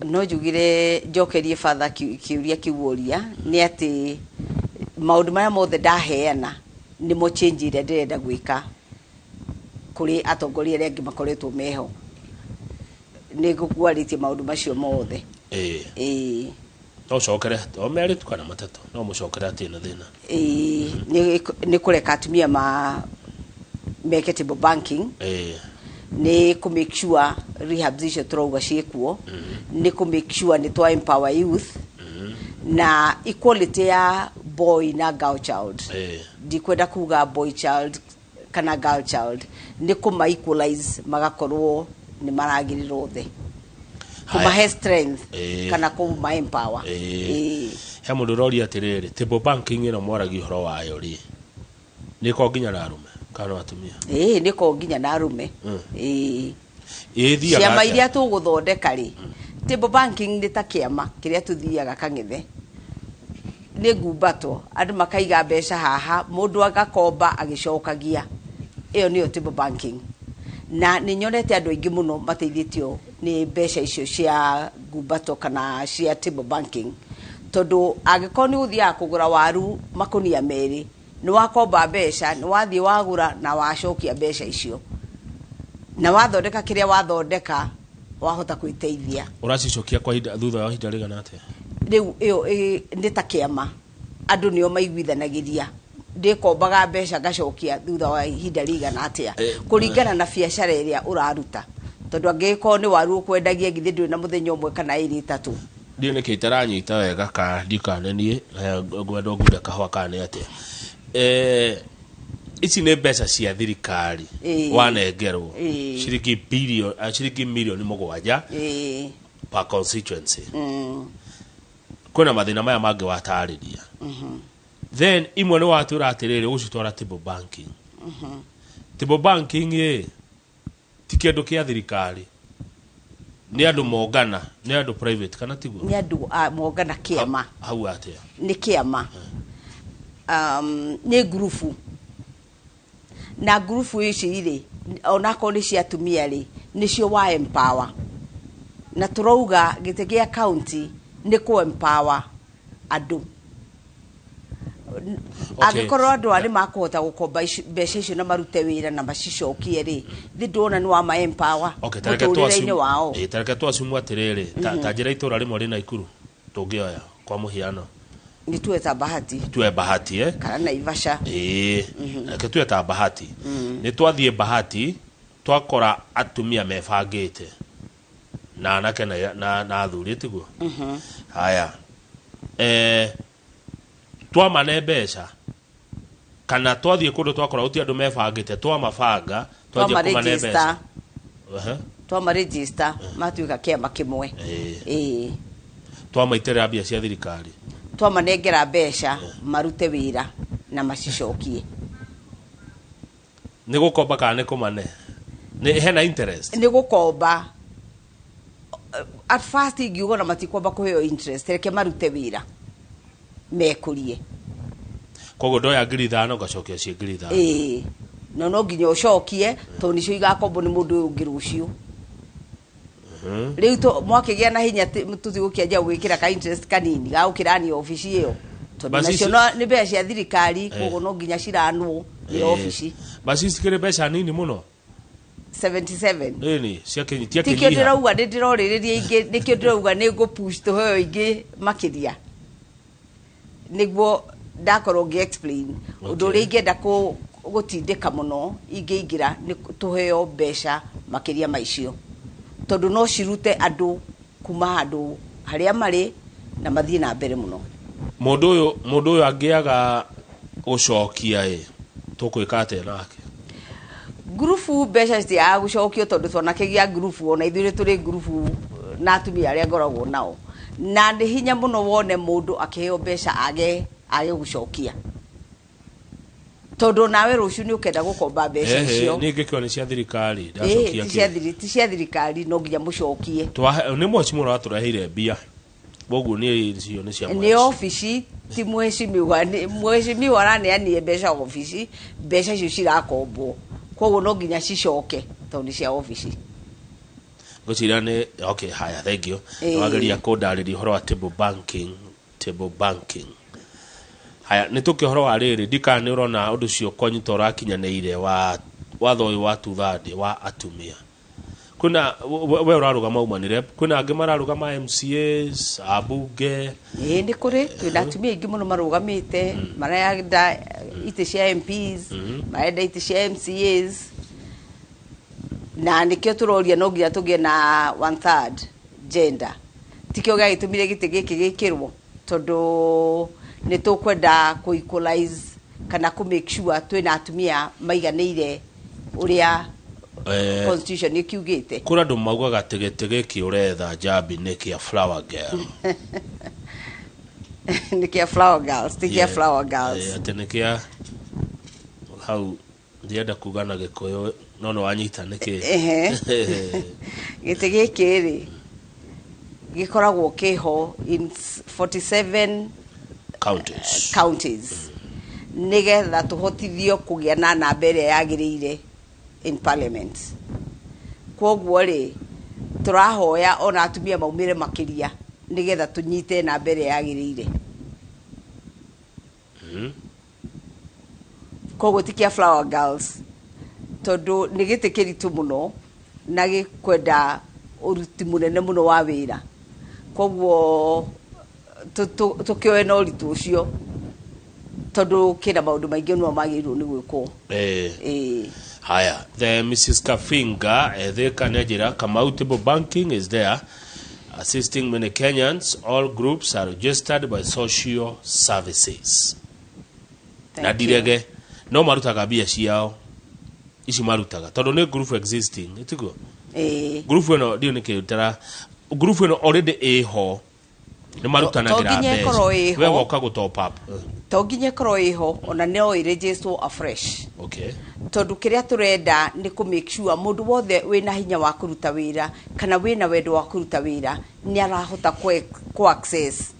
no njugire njokerie Father kiuria kiuria nĩ atĩ maũndũ marĩa mothe ndaheana nĩmo change ĩrĩa ndĩrenda gwĩka kũrĩ atongoria arĩa angĩ makoretwo meho nĩ ngũkwarĩtie maũndũ macio mothe no cokere o merĩ tu kana matatũ no mũcokere atĩ na thĩna nĩ kũreka atumia meke table banking nĩ kũ make sure rehab icio tũrauga ciĩkuo nĩ kũ make sure nĩ twa empower youth na equality ya boy na girl child ndikwenda kuga boy child kana girl child nĩ kũma equalize magakorwo nĩ maragĩrĩrwo thĩ kumahe strength kana kuma empower
he mũndũ ũroria atĩrĩrĩ table banking ĩno mwaragi ũhoro wayo rĩ nĩko nginya na arũme kana atumia
nĩko nginya na arũme ciama iria tũgũthondeka rĩ table banking nĩ ta kĩama kĩrĩa tũthiaga Kang'ethe nĩ ngumbato andũ makaiga mbeca haha mũndũ agakomba agĩcokagia ĩyo nĩyo table banking na nĩ nyonete andũ aingĩ mũno mateithĩtio nĩ mbeca icio cia ngumbato kana cia table banking tondũ angĩkorwo nĩ ũthiaga kũgũra waru makũnia merĩ nĩ wakomba mbeca nĩ wathiĩ wagũra na wacokia mbeca icio na wathondeka kĩrĩa wathondeka wahota kwĩteithia
ũracicokia kwa thutha wa ihinda rĩigana atĩa
rĩu ĩyo nĩ ta kĩama andũ nĩo maiguithanagĩria ndĩkombaga mbeca ngacokia thutha wa ihinda rĩigana atĩa kũringana na biacara ĩrĩa ũraruta tondũ angĩkorwo nĩ waru ũkwendagia githĩ ndũrĩ na mũthenya ũmwe kana ĩrĩ itatũ
ndiũ nĩ kĩtaranyita wega ka ndikanenie ngwenda ngude kahwa kana atĩa ici nĩ mbeca cia thirikari wanengerwo ciringi milioni 7 per constituency kwĩna mathĩna maya mangĩ watarĩria then imwe nĩ watũra atĩrĩrĩ gũcitwara table banking table banking ti kĩndũ kĩa thirikari nĩ andũ mongana nĩ andũ private kana tiguo
nĩ andũ mongana kĩama
hau atĩa
nĩ kĩama nĩ grupu na grupu ici rĩ onako nĩ cia atumia rĩ nĩcio wa empower na tũrauga gĩtĩ gĩa county nĩ kũ empower andũ angĩkorwo andũ arĩ makũhota gũkomba mbeca icio na marute wĩra na macicokie rĩ thĩ ndona nĩ wa ma empower mũtũrĩre-inĩ wao
tareke twacumwo atĩrĩrĩ ta njĩra itũra rĩmwe rĩ Nakuru tũngĩoya kwa mũhiano
ni tuwe ta bahati
kana
Naivasha
ke tuwe ta bahati ni twathie bahati twakora atumia mebangĩte na anake na athuri tiguo haya twamane mbeca kana twathie kũndũ twakora uti andũ mebangĩte twamabanga twathie kumane mbeca
twama register matuĩka kĩama kĩmwe
twamaitera mbia cia thirikari
twamanengera mbeca marute wira na macicokie
ni gukomba kana ni kumane ni hena interest
ni gukomba at first ingiuga na matikomba kuheo interest reke marute wira mekurie
kogo ndoya ngiri 5 ngacokia cia ngiri 5
no nginya ucokie to nicio igakombo ni mundu ungi rucio riu to mwakigia na hinya tutigukianjia gwikira ka interest kanini ga ukirani office iyo to national ni mbeca cia thirikari kogo no nginya ciranwo ni office
basi sikire mbeca nini muno
77
ni cia kinyitia
tikio ndirauga ndiroririria ingi nikio ndirauga ni go push to heo ingi makiria niguo ndakorwo ngi explain undu ri ingenda gutindika muno ingiingira ni tuheo mbeca makiria maicio tondu no cirute andu kuma handu haria mari na mathie na mbere muno
mundu uyu angiaga gucokia tukwika ate nake
grupu mbeca cia gucokio tondu twonakegia grupu ona ithuire turi grupu na atumia aria ngoragwo nao na ndi hinya muno wone mundu akiheo mbeca age gucokia tondu nawe ruciu ni ukenda gukomba mbeca icio
ni ngikio ni cia thirikari ndacokia
ti cia thirikari no nginya mucokie
ni mwaci muno atureheire mbia boguo ni cio ni cia
ni office ti mweshimiwa araneanie mbeca office mbeca icio cirakombwo koguo no nginya cicoke tondu cia office
gocira ni okay haya thank you wageria kundariria horo wa table banking haya ni tukihoro wa riri ndika ni urona undu cio konyito urakinyaneire wa watho uyu wa tuthandi wa atumia kuna we urarugama umanire kuna angi mararugama MCAs abunge
ndi kuri twina atumia ingi muno marugamite marayagda ite cia MPs marenda ite cia MCAs na nikio turoria no nginya tugie na 1/3 gender tikio ga itumire gite giki gikirwo tondu ni tukwenda ku equalize kana ku make sure twina atumia maiganeire uria constitution ikiugite
kura ndu maugaga tegete ki uretha Njambi ni kia flower girl
ni kia flower girls tikia flower girls
atenekia hau ndienda kugana gikoyo no wanyita niki
gite gikiri gikoragwo kiho in 47 counties nigetha tuhotithio kugia na namba iria yagirire in parliament koguo ri turahoya ona atumia maumire makiria nigetha tunyite namba iria yagirire koguo tikia flower girls tondu nigite kiritu muno na gikwenda uruti munene muno wa wira koguo tukioe no ritu ucio tondu kina maundu maingi no magirwo ni gwikwo
haya the Mrs. Kafinga the Kanejira Kamau Table Banking is there assisting many Kenyans. All groups are registered by social services. Na direge no marutaga bia ciao ici marutaga tondu ni group existing itiko group eno dio nikirutara group eno already eho ni marutanagira mbeca we woka go top up
to nginye kro iho ona no register afresh
okay
tondu kiria turenda ni ku make sure mundu wothe wina hinya wa kuruta wira kana wina wendo wa kuruta wira ni arahota ku access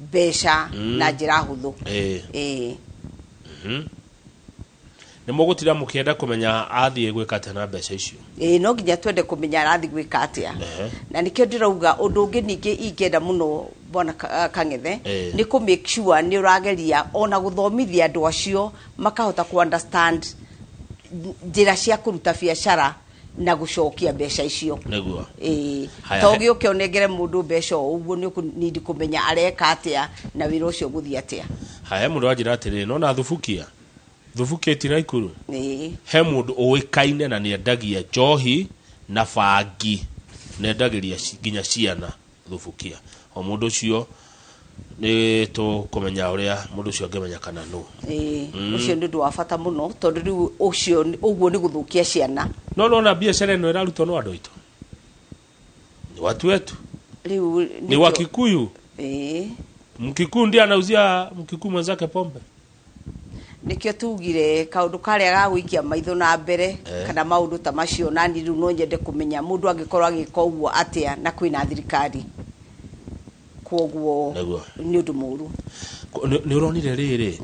mbeca na njira huthu ni mugutira mukienda kumenya athie gwika tena mbeca icio no nginya twende kumenya arathi gwika atia na nikio ndirauga undu ungi ningi ingenda muno bona Kang'ethe ni ku make sure ni urageria ona guthomithia andu acio makahota ku understand njira cia kuruta biacara na gucokia mbeca icio
neguo
togi ukionengere mundu mbeca uguo ni need kumenya areka atia na wira ucio guthia atia
haya mundu ajira atiri no na thufukia Nakuru he mundu uikaine na ni endagia njohi na bangi na endagiria nginya ciana thufukia o mundu ucio ni to kumenya uria mundu ucio angemenya kana no ucio ndu wa bata muno tondu riu ucio uguo ni guthukia ciana no na biacara no irarutwo no andu itu ni watu wetu riu ni wa Kikuyu Mkikundi anauzia Mkikuyu mwenzake pombe.
Nikio tugire kaundu karia ga gwikia maitho na mbere kana maundu ta macio na ni riu no nyende kumenya mundu angikorwa agika uguo atia na kwina thirikari koguo ni undu muru
ni uronire riri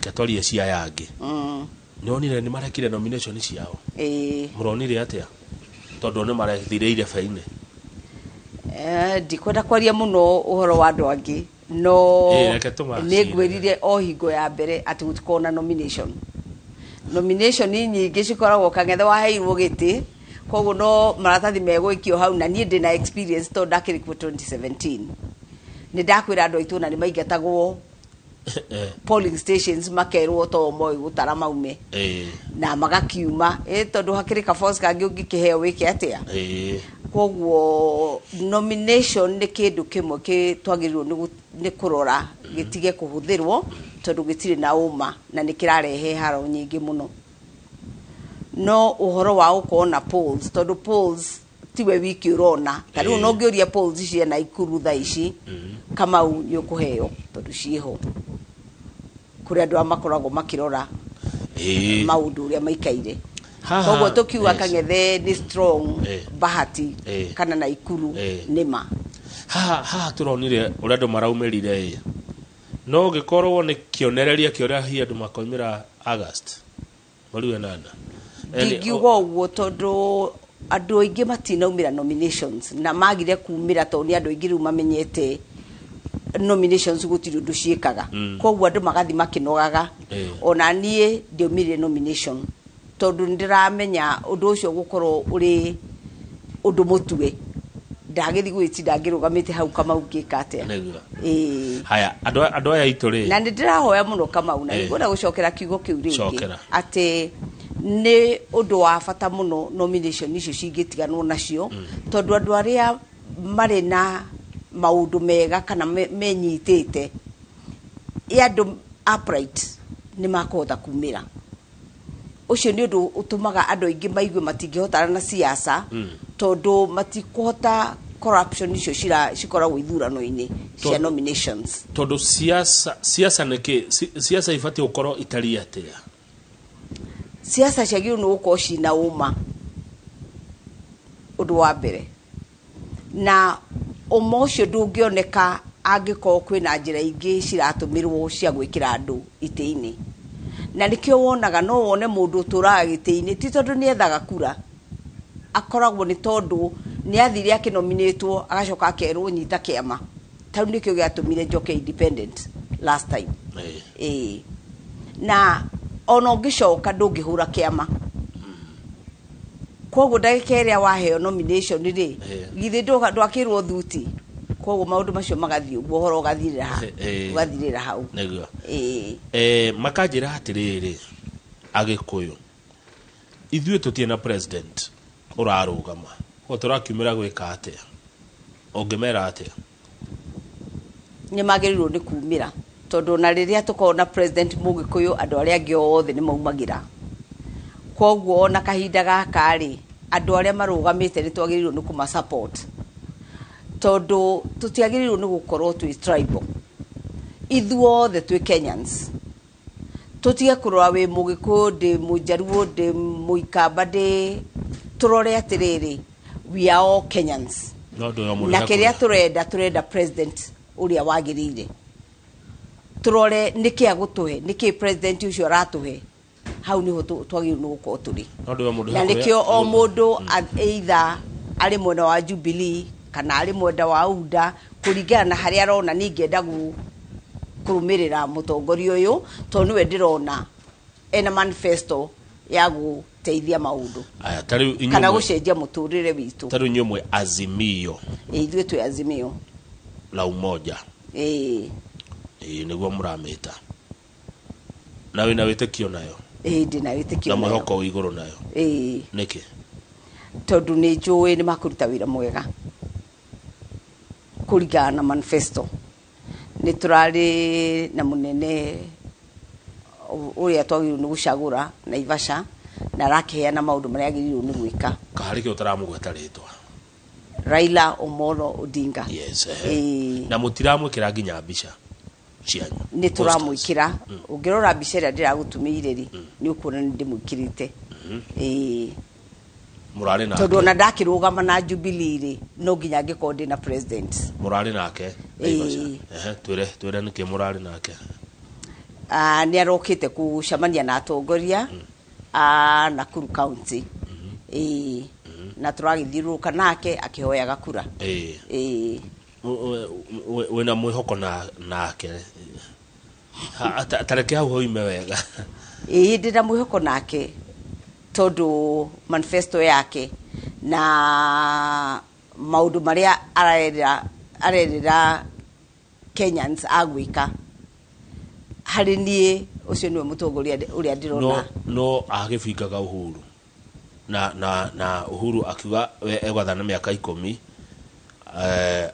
katoria cia yangi ni uronire ni marekire nomination ciao muronire atia tondu ni marethireire faine
ndikwenda kwaria muno uhoro wa andu angi no ni ngwirire o hingo ya mbere ati gutikona nomination nyingi cikoragwo kangethe waheirwo giti koguo no maratathi megwikio hau na nie ndina experience to ndakiri ku 2017 ni ndakwira andu aitu na ni maigatagwo polling stations makerwo to moi gutara maume na magakiuma tondu hakiri ka force kangi ungikiheo wiki atia koguo nomination ni kindu kimwe ki twagirirwo ni kurora gitige kuhuthirwo tondu gitire na uma na nikirarehe haro nyingi muno no uhoro wa ukona polls tondu polls tiwe wiki urona tariu no ngioria polls cia na Nakuru tha ici kama ni ukuheo tondu ciho kuri andu amakoragwo makirora maundu uria maikaire koguo tukiuga kangethe ni strong bahati kana na Nakuru nima
ha turonire uria andu maraumirire no gikorwo ni kionereria kioria hi andu makoimira August mariwe nana
ndigiuga uguo tondu andu aingi matinaumira nominations na magire kumira to ni andu aingi riu mamenyete nominations gutiri undu ciikaga koguo andu magathi makinogaga ona nie ndiumire nomination tondu ndiramenya undu ucio gukorwo uri undu mutue ndagithi gwitinda ngirugamite hau kama ungika atia
haya andu aya ituri
na ndirahoya muno kama una ngona gucokera kiugo kiu ringi ati ni undu wa bata muno nomination icio cingitiganwo nacio tondu andu aria mari na maundu mega kana menyitite andu upright ni makohota kumira ucio ni undu utumaga andu aingi maigwe matingihotana na siasa tondu matikuhota corruption icio cikoragwo ithurano-ini cia nominations
tondu siasa niki siasa ifati ukorwo itari atia
siasa ciagirwo ni gukorwo cina uma undu wa mbere na umocio ndungioneka angikorwo kwina njira ingi ciratumirwo cia gwikira andu iti-ini na nikio wonaga no wone mundu turaga giti-ini ti tondu ni ethaga kura akoragwo ni tondu ni athire akinominatwo agacoka akerwo nyita kiama tau nikio giatumire njoke independent last time na ono ngicoka ndungihura kiama koguo ndagika iria waheo nomination ri githi ndwakirwo thuti koguo maundu macio magathii uguo horo gathirira hau
neguo makanjira atiriri agikuyu ithuĩ tutiena president urarugama uturakiumira gwika atia ungimera atia
ni magirirwo ni kumira tondu na riria tukona president mugikuyu andu aria angi othe ni maumagira koguo na kahinda gaka ri andu aria marugamite ni twagirirwo ni kuma support tondu tutiagirirwo ni gukorwo twi tribal ithuothe twi Kenyans tutige kurora wi mugikuyu ndi mujaruo ndi muikamba ndi turore atiriri we are all Kenyans na kiria turenda president uria wagirire turore niki agutuhe niki president ucio aratuhe hau niho twagirirwo ni gukorwo turi na nikio o mundu either ari mwena wa Jubilee kana ari mwenda wa UDA kuringana na haria arona ningienda kurumirira mutongoria uyu to niwe ndirona ena manifesto ya guteithia maundu
aya tari inyumwe
kana gucenjia muturire witu
tari inyumwe azimio
ithuĩ twi azimio
la umoja niguo muramita nawe na witekio nayo
ndina witekio
na mwihoko wa iguru nayo niki
tondu ni njui ni makuruta wira mwega kuringana na manifesto ni turari na munene uria twagirirwo ni gucagura na Ivasha na rakiheana maundu maria agirirwo ni gwika
kahari ke utaramugweta ritwa
Raila Omolo Odinga.
Yes. Na mutiramwikira nginya mbica cianyu.
Ni turamwikira. Ungirora mbica ira ndiragutumire ri ni ukuna ndimwikirite.
Murari nake.
Tondu na ndakirugama na Jubilee ri no nginya ngikode na president.
Murari nake. Twire niki murari nake.
Ni arokite kucamania na atongoria Nakuru County. Na turagithiruka nake akihoyaga kura.
Wena mwihoko nake. Tareke hau hoime wega.
Ndina mwihoko nake tondu manifesto yake na maundu maria arerera Kenyans agwika hari nie ucio niwe mutongoria uria ndirona
no agibingaga Uhuru na Uhuru akiuga egwathana miaka 10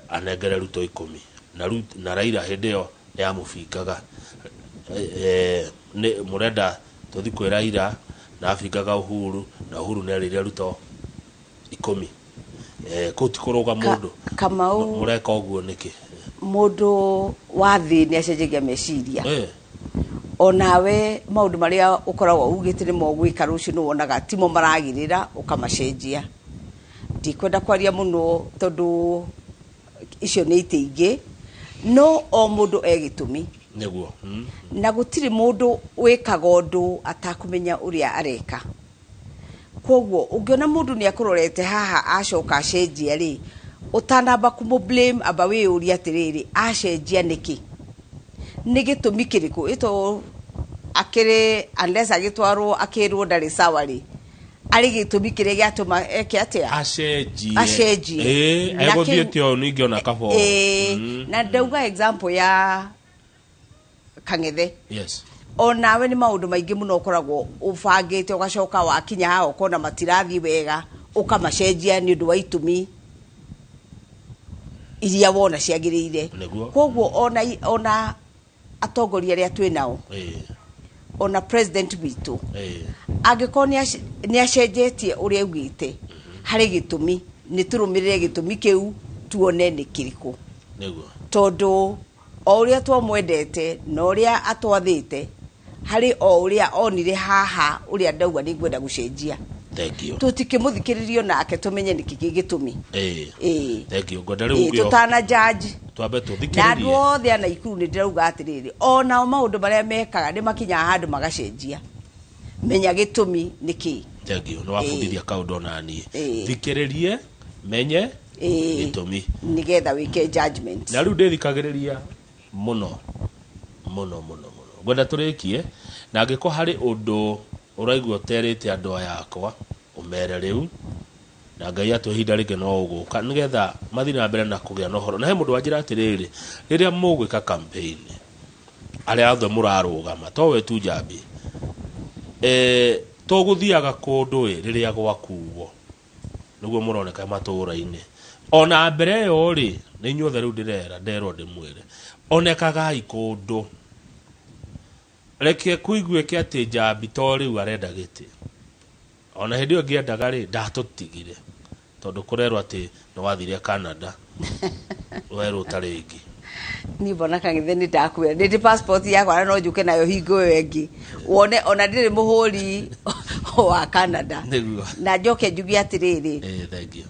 anengere Ruto 10 na Raila hindeo ya mubingaga ne murenda tuthi kwi Raila na abingaga Uhuru na Uhuru nerire Ruto 10 kuti kuruga mundu
Kamau
mureka uguo niki
mundu wa thi ni acenjagia meciria onawe maundu maria ukoragwo ugite ni mogwika rucio no wonaga timo maragirira ukamacenjia ndikwenda kwaria muno tondu icio ni itiingi no o mundu egitumi
neguo
na gutiri mundu wikaga undu atakumenya uria areka kwoguo ungiona mundu ni akurorete haha acoka acenjia ri utanamba kumu blame aba we uria atiriri acenjia niki nigitumi kiriku ito akire unless agitwarwo akirwo ndari sawa ri ari gitumi kire giatuma eke atia acenjie
egothiete o ningiona kabo
na ndauga example ya Kang'ethe.
Yes.
Onawe ni maundu maingi muno ukoragwo ubangite ugacoka wakinya ha ukona matirathi wega ukamacenjia ni undu wa itumi iria wona ciagirire kwoguo ona atongoria aria twinao ona president witu angikoni ni acenjetie uria ugite hari gitumi ni turumirire gitumi kiu tuone ni kiriku tondu o uria twamwendete no uria atwathite hari o uria onire haha uria ndauga ni ngwenda gucenjia.
Thank you.
Tutikimuthikiririo nake tumenye niki gitumi.
Thank you. Ngoda riu ngio.
Tutana judge.
Twabe tuthikiririe.
Na wothe ana Ikuru ni ndirauga atiriri. Ona maundu maria mekaga ni makinya handu magacenjia. Menya gitumi niki.
Thank you. No wabudithia kaundu nani. Thikiririe menye gitumi.
Nigetha wike judgment.
Na riu ndithikagiriria muno. Ngoda turikie na angiko hari undu uraigua terete andu ayakwa umere riu na Ngai atuhinda ringi no uguka nigetha mathina mbere na kugia no horo na he mundu wanjira atiriri riria mugwika campaign aria othe murarugama to we tu Njambi to guthiaga kundu riria gwakuwo niguo muroneka matura-ini ona mbere yo ri ni inyuothe riu nderwo ndimwire onekaga ikundu reke kuiguike ati Njambi to riu arenda giti ona hindi ngiendaga ri ndatutigire tondu kurerwo ati no wathire Canada weru taringi
ni bona Kang'ethe ni ndakwira ndi passport yakwa no njuke nayo hingo wengi wone ona ndiri muhuri wa Canada na njoke njugi atiriri
thank you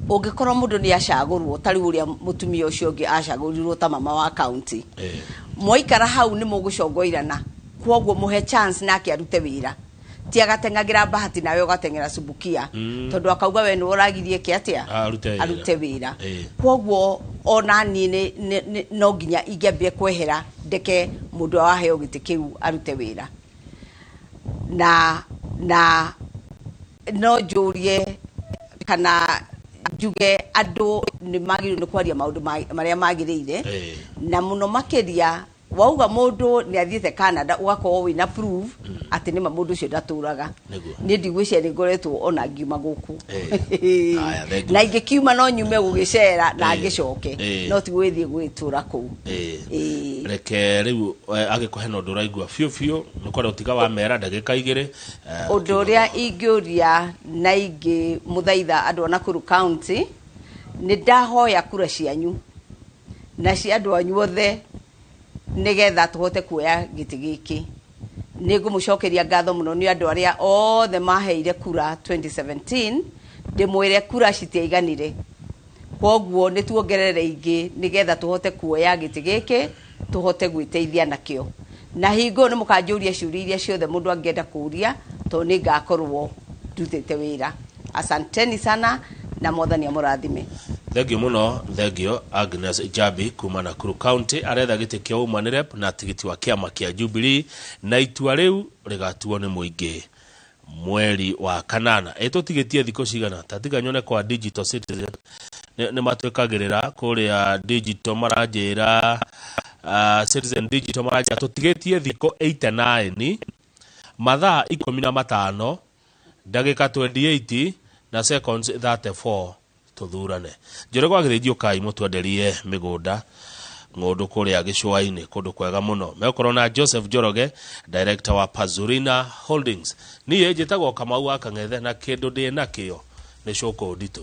ungikorwo mundu ni acagurwo tari uria mutumia ucio ngi acagurirwo ta mama wa county moikara hau ni mugucongoirana kwoguo muhe chance nake arute wira ti agateng'agira bahati nawe ugateng'era subukia tondu akauga we ni uragirie ki atia arute wira kwoguo ona ni no nginya ingebe kwehera ndeke mundu waheo giti kiu arute wira na no jurie kana juge andu ni magiru ni kwaria maundu maria magirire na muno makiria wauga mundu ni athiete Canada ugakorwo wina proof ati ni mundu ucio ndaturaga ni ndigwicia ni ngoretwo ona ngiuma guku na ingikiuma no nyume gugicera na ngicoke no ti gwithie gwitura ku
reke riu agikuhe no nduraigua fiu ni kwenda utiga wa mera ndagika igire
undu uria ingiuria na ingi muthaitha andu Nakuru County nĩ ndahoya kura cianyu na cia andũ anyu othe nigetha tuhote kuoya gĩtĩ gĩkĩ. Nĩ ngũmũcokeria ngatho mũno nĩ andũ arĩa othe maheire kura 2017, ndĩmwĩre kura citiaiganire, koguo nĩ tuongerere ingĩ nigetha tuhote kuoya gĩtĩ gĩkĩ tuhote gwĩteithia nakĩo. Na hingo nĩ mũkanjũria ciũria iria ciothe mũndũ angĩenda kũria, to nĩ ngakorwo ndutĩte wĩra. Asanteni sana na Mwathani amũrathime.
Thank you muno, thank you Agnes Njambi kuuma Nakuru County aretha gĩtĩ kĩa ũmanĩre na tigiti wa kĩama kĩa Jubilee, na itua rĩu rĩgatuo nĩ mũingĩ mweri wa kanana. Tũtigĩtie thikũ cigana tatiga nyone kwa Digital Citizen nĩ matwĩkagĩrĩra kũrĩa digital maranjĩra Citizen Digital maranjĩra tũtigĩtie thikũ 89 mathaa 15 ndagĩka 28 na seconds 34 tuthurane. Njore kwa gĩthĩnjio kai mũtwenderie mĩgũnda ng'ũndũ kũrĩa gĩcũa-inĩ kũndũ kwega mũno. Mekorwo na Joseph Njoroge, director wa Pazurina Holdings. Niĩ njĩtagwo Kamau wa Kang'ethe na kĩndũ ndĩ nakĩo nĩ cũkũ nditũ.